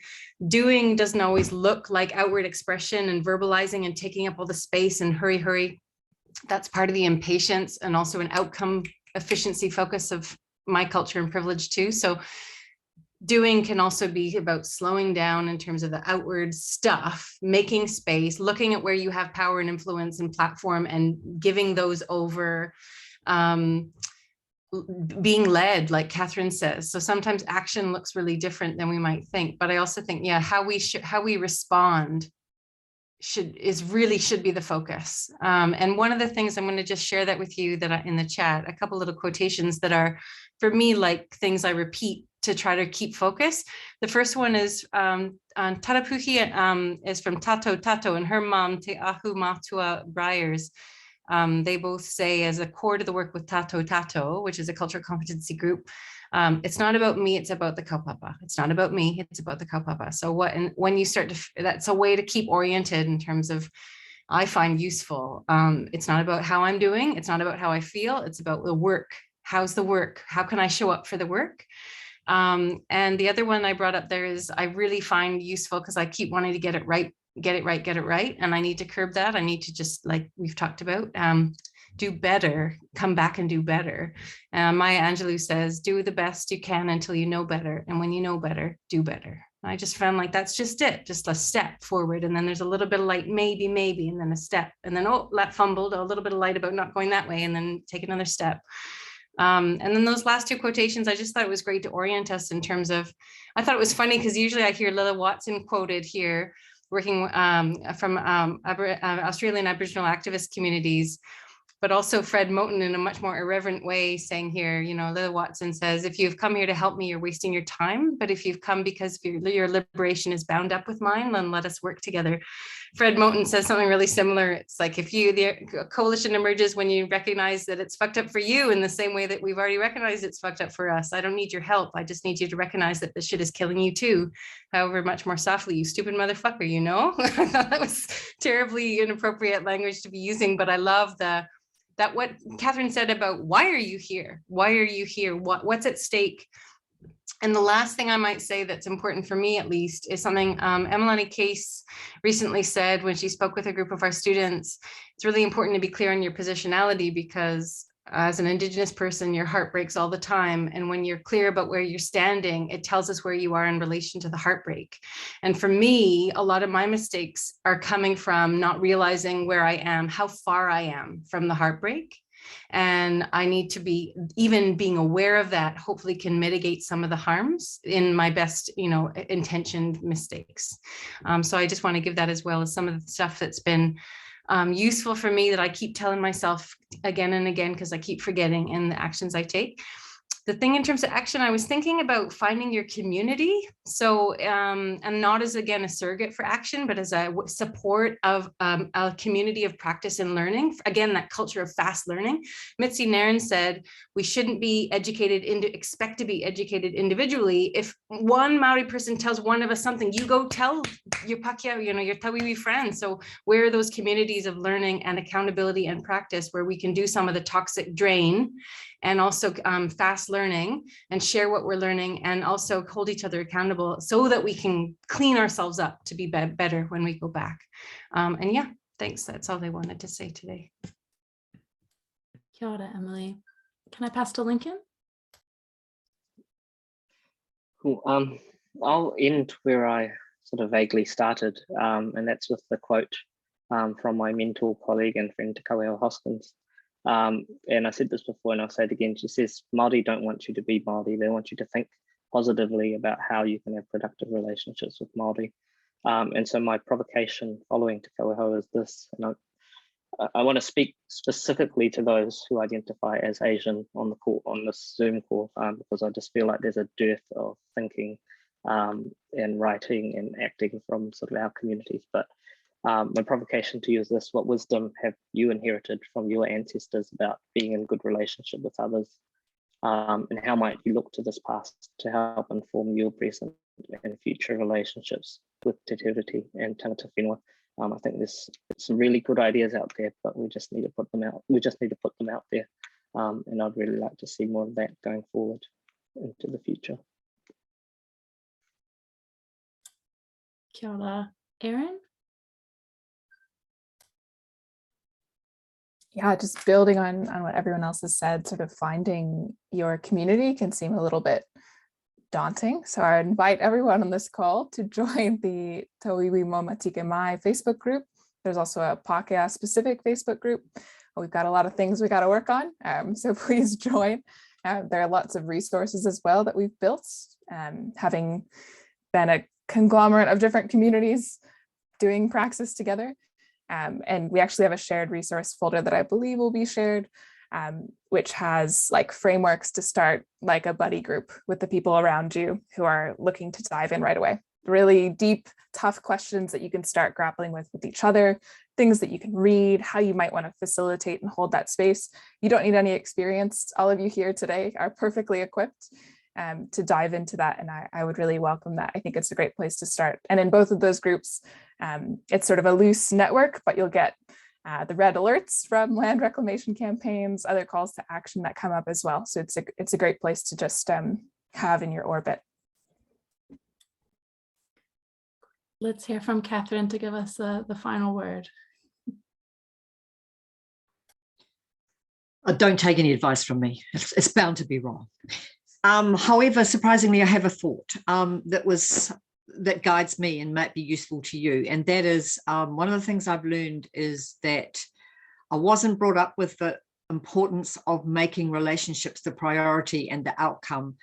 Doing doesn't always look like outward expression and verbalizing and taking up all the space and hurry. That's part of the impatience and also an outcome efficiency focus of my culture and privilege too. So doing can also be about slowing down in terms of the outward stuff, making space, looking at where you have power and influence and platform and giving those over, being led, like Catherine says. So sometimes action looks really different than we might think. But I also think, yeah, how we respond should be the focus. And one of the things I'm going to just share that with you that in the chat, a couple little quotations that are for me like things I repeat to try to keep focus. The first one is Tarapuhi is from Tato and her mom, Te Ahu Matua Briars. They both say, as a core to the work with Tato, which is a cultural competency group, it's not about me, it's about the kaupapa. It's not about me, it's about the kaupapa. So when you start to, that's a way to keep oriented in terms of, I find useful. It's not about how I'm doing. It's not about how I feel. It's about the work. How's the work? How can I show up for the work? And the other one I brought up there is I really find useful because I keep wanting to get it right. And I need to curb that. I need to just, like we've talked about, do better, come back and do better. Maya Angelou says, do the best you can until you know better. And when you know better, do better. I just found like, that's just it, just a step forward. And then there's a little bit of light, maybe, and then a step. And then, oh, that fumbled, a little bit of light about not going that way, and then take another step. And then those last two quotations, I just thought it was great to orient us in terms of, I thought it was funny because usually I hear Lila Watson quoted here, working from Australian Aboriginal activist communities, but also Fred Moten in a much more irreverent way saying here, you know, Lila Watson says, if you've come here to help me, you're wasting your time. But if you've come because your liberation is bound up with mine, then let us work together. Fred Moten says something really similar. It's like, if the coalition emerges when you recognize that it's fucked up for you in the same way that we've already recognized it's fucked up for us. I don't need your help. I just need you to recognize that this shit is killing you too. However, much more softly, you stupid motherfucker, you know? I thought that was terribly inappropriate language to be using, but I love that what Catherine said about why are you here? Why are you here? What's at stake? And the last thing I might say that's important for me, at least, is something Emelani Case recently said when she spoke with a group of our students. It's really important to be clear on your positionality, because as an Indigenous person, your heart breaks all the time. And when you're clear about where you're standing, it tells us where you are in relation to the heartbreak. And for me, a lot of my mistakes are coming from not realizing where I am, how far I am from the heartbreak. And I need to be, even being aware of that, hopefully can mitigate some of the harms in my best, intentioned mistakes. So I just want to give that as well as some of the stuff that's been useful for me that I keep telling myself again and again, because I keep forgetting in the actions I take. The thing in terms of action, I was thinking about finding your community. So, and not as, again, a surrogate for action, but as a support of a community of practice and learning. Again, that culture of fast learning. Mitzi Nairn said, we shouldn't be expect to be educated individually. If one Maori person tells one of us something, you go tell your Pakeha, your Tawiwi friends. So where are those communities of learning and accountability and practice where we can do some of the toxic drain and also fast learning and share what we're learning and also hold each other accountable so that we can clean ourselves up to be better when we go back. And yeah, thanks. That's all I wanted to say today. Kia ora, Emily. Can I pass to Lincoln? Cool. I'll end where I sort of vaguely started, and that's with the quote from my mentor, colleague and friend, Te Hoskins. And I said this before and I'll say it again. She says, Māori don't want you to be Māori. They want you to think positively about how you can have productive relationships with Māori. And so my provocation following Te Kauaho is this, and I want to speak specifically to those who identify as Asian on the call, on this Zoom call, because I just feel like there's a dearth of thinking and writing and acting from sort of our communities. But my provocation to you is this: what wisdom have you inherited from your ancestors about being in good relationship with others? And how might you look to this past to help inform your present and future relationships with Te Tiriti and tangata whenua? I think there's some really good ideas out there, but we just need to put them out. We just need to put them out there. And I'd really like to see more of that going forward into the future. Kia ora. Erin? Yeah, just building on what everyone else has said, sort of finding your community can seem a little bit daunting. So I invite everyone on this call to join the Tawiwi Mo Matike Mai Facebook group. There's also a Pākehā specific Facebook group. We've got a lot of things we got to work on, so please join. There are lots of resources as well that we've built, having been a conglomerate of different communities doing praxis together. And we actually have a shared resource folder that I believe will be shared, which has like frameworks to start like a buddy group with the people around you who are looking to dive in right away. Really deep, tough questions that you can start grappling with each other, things that you can read, how you might want to facilitate and hold that space. You don't need any experience. All of you here today are perfectly equipped to dive into that. And I would really welcome that. I think it's a great place to start. And in both of those groups, it's sort of a loose network, but you'll get the red alerts from land reclamation campaigns, other calls to action that come up as well. So it's a great place to just have in your orbit. Let's hear from Catherine to give us the final word. Don't take any advice from me. It's bound to be wrong. However, surprisingly, I have a thought that guides me and might be useful to you. And that is one of the things I've learned is that I wasn't brought up with the importance of making relationships the priority and the outcome.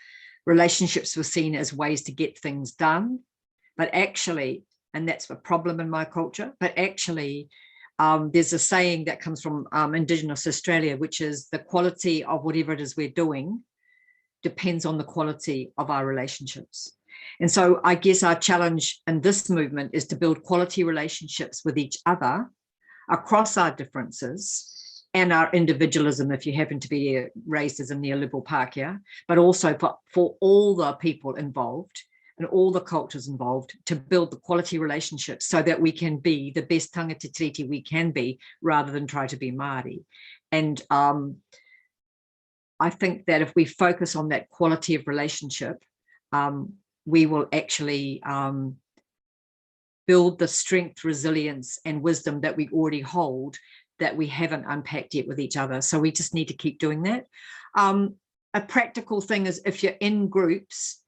Relationships were seen as ways to get things done, but actually, and that's a problem in my culture, but actually there's a saying that comes from Indigenous Australia, which is the quality of whatever it is we're doing depends on the quality of our relationships. And so I guess our challenge in this movement is to build quality relationships with each other across our differences and our individualism, if you happen to be raised as a neoliberal Pākehā, but also for all the people involved and all the cultures involved to build the quality relationships so that we can be the best tangata Tiriti we can be rather than try to be Māori. And I think that if we focus on that quality of relationship, we will actually build the strength, resilience, and wisdom that we already hold that we haven't unpacked yet with each other. So we just need to keep doing that. A practical thing is if you're in groups,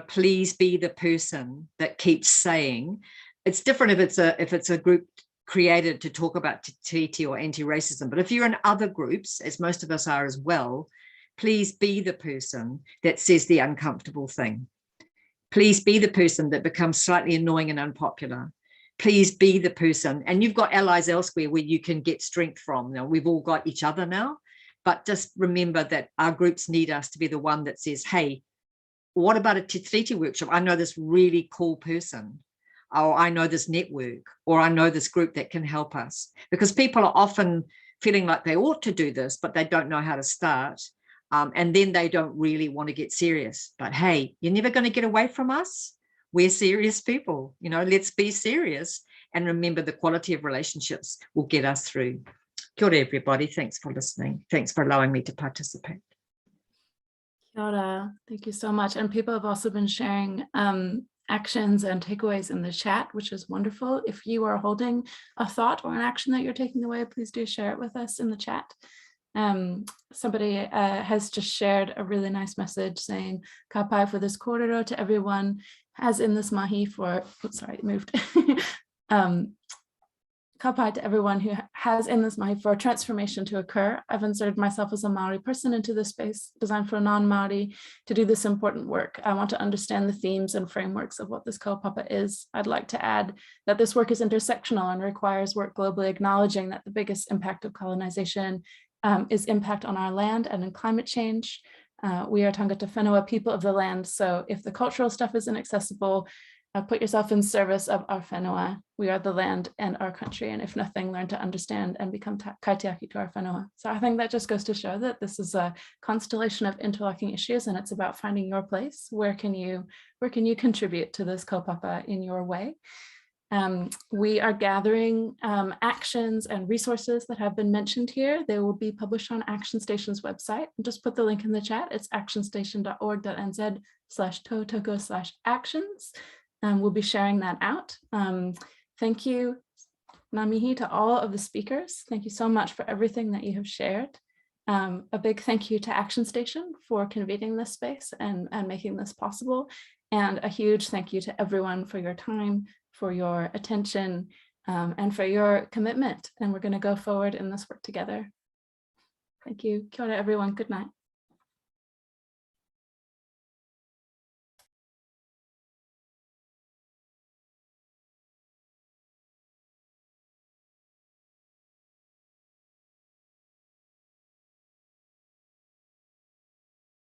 please be the person that keeps saying, it's different if it's a group created to talk about Te Tiriti or anti-racism, but if you're in other groups, as most of us are as well, please be the person that says the uncomfortable thing. Please be the person that becomes slightly annoying and unpopular. Please be the person, and you've got allies elsewhere where you can get strength from. Now, we've all got each other now, but just remember that our groups need us to be the one that says, hey, what about a Te Tiriti workshop? I know this really cool person, or I know this network, or I know this group that can help us. Because people are often feeling like they ought to do this, but they don't know how to start. And then they don't really want to get serious. But hey, you're never going to get away from us. We're serious people, you know, let's be serious. And remember, the quality of relationships will get us through. Kia ora, everybody. Thanks for listening. Thanks for allowing me to participate. Kia ora. Thank you so much. And people have also been sharing actions and takeaways in the chat, which is wonderful. If you are holding a thought or an action that you're taking away, please do share it with us in the chat. Somebody has just shared a really nice message saying, ka pai for this kōrero to everyone, as in this mahi for, oops, sorry, it moved. Ka pai to everyone who has in this mahi for a transformation to occur. I've inserted myself as a Maori person into this space designed for a non-Maori to do this important work. I want to understand the themes and frameworks of what this kaupapa is. I'd like to add that this work is intersectional and requires work globally, acknowledging that the biggest impact of colonization is impact on our land and in climate change. We are tangata whenua, people of the land. So if the cultural stuff is inaccessible, put yourself in service of our whenua. We are the land and our country. And if nothing, learn to understand and become kaitiaki to our whenua. So I think that just goes to show that this is a constellation of interlocking issues, and it's about finding your place. Where can you contribute to this kaupapa in your way? We are gathering actions and resources that have been mentioned here. They will be published on Action Station's website. I'll just put the link in the chat. It's actionstation.org.nz/tautoko/actions. We'll be sharing that out. Thank you, ngā mihi, to all of the speakers. Thank you so much for everything that you have shared. A big thank you to Action Station for convening this space and making this possible. And a huge thank you to everyone for your time, for your attention, and for your commitment. And we're going to go forward in this work together. Thank you. Kia ora, everyone. Good night.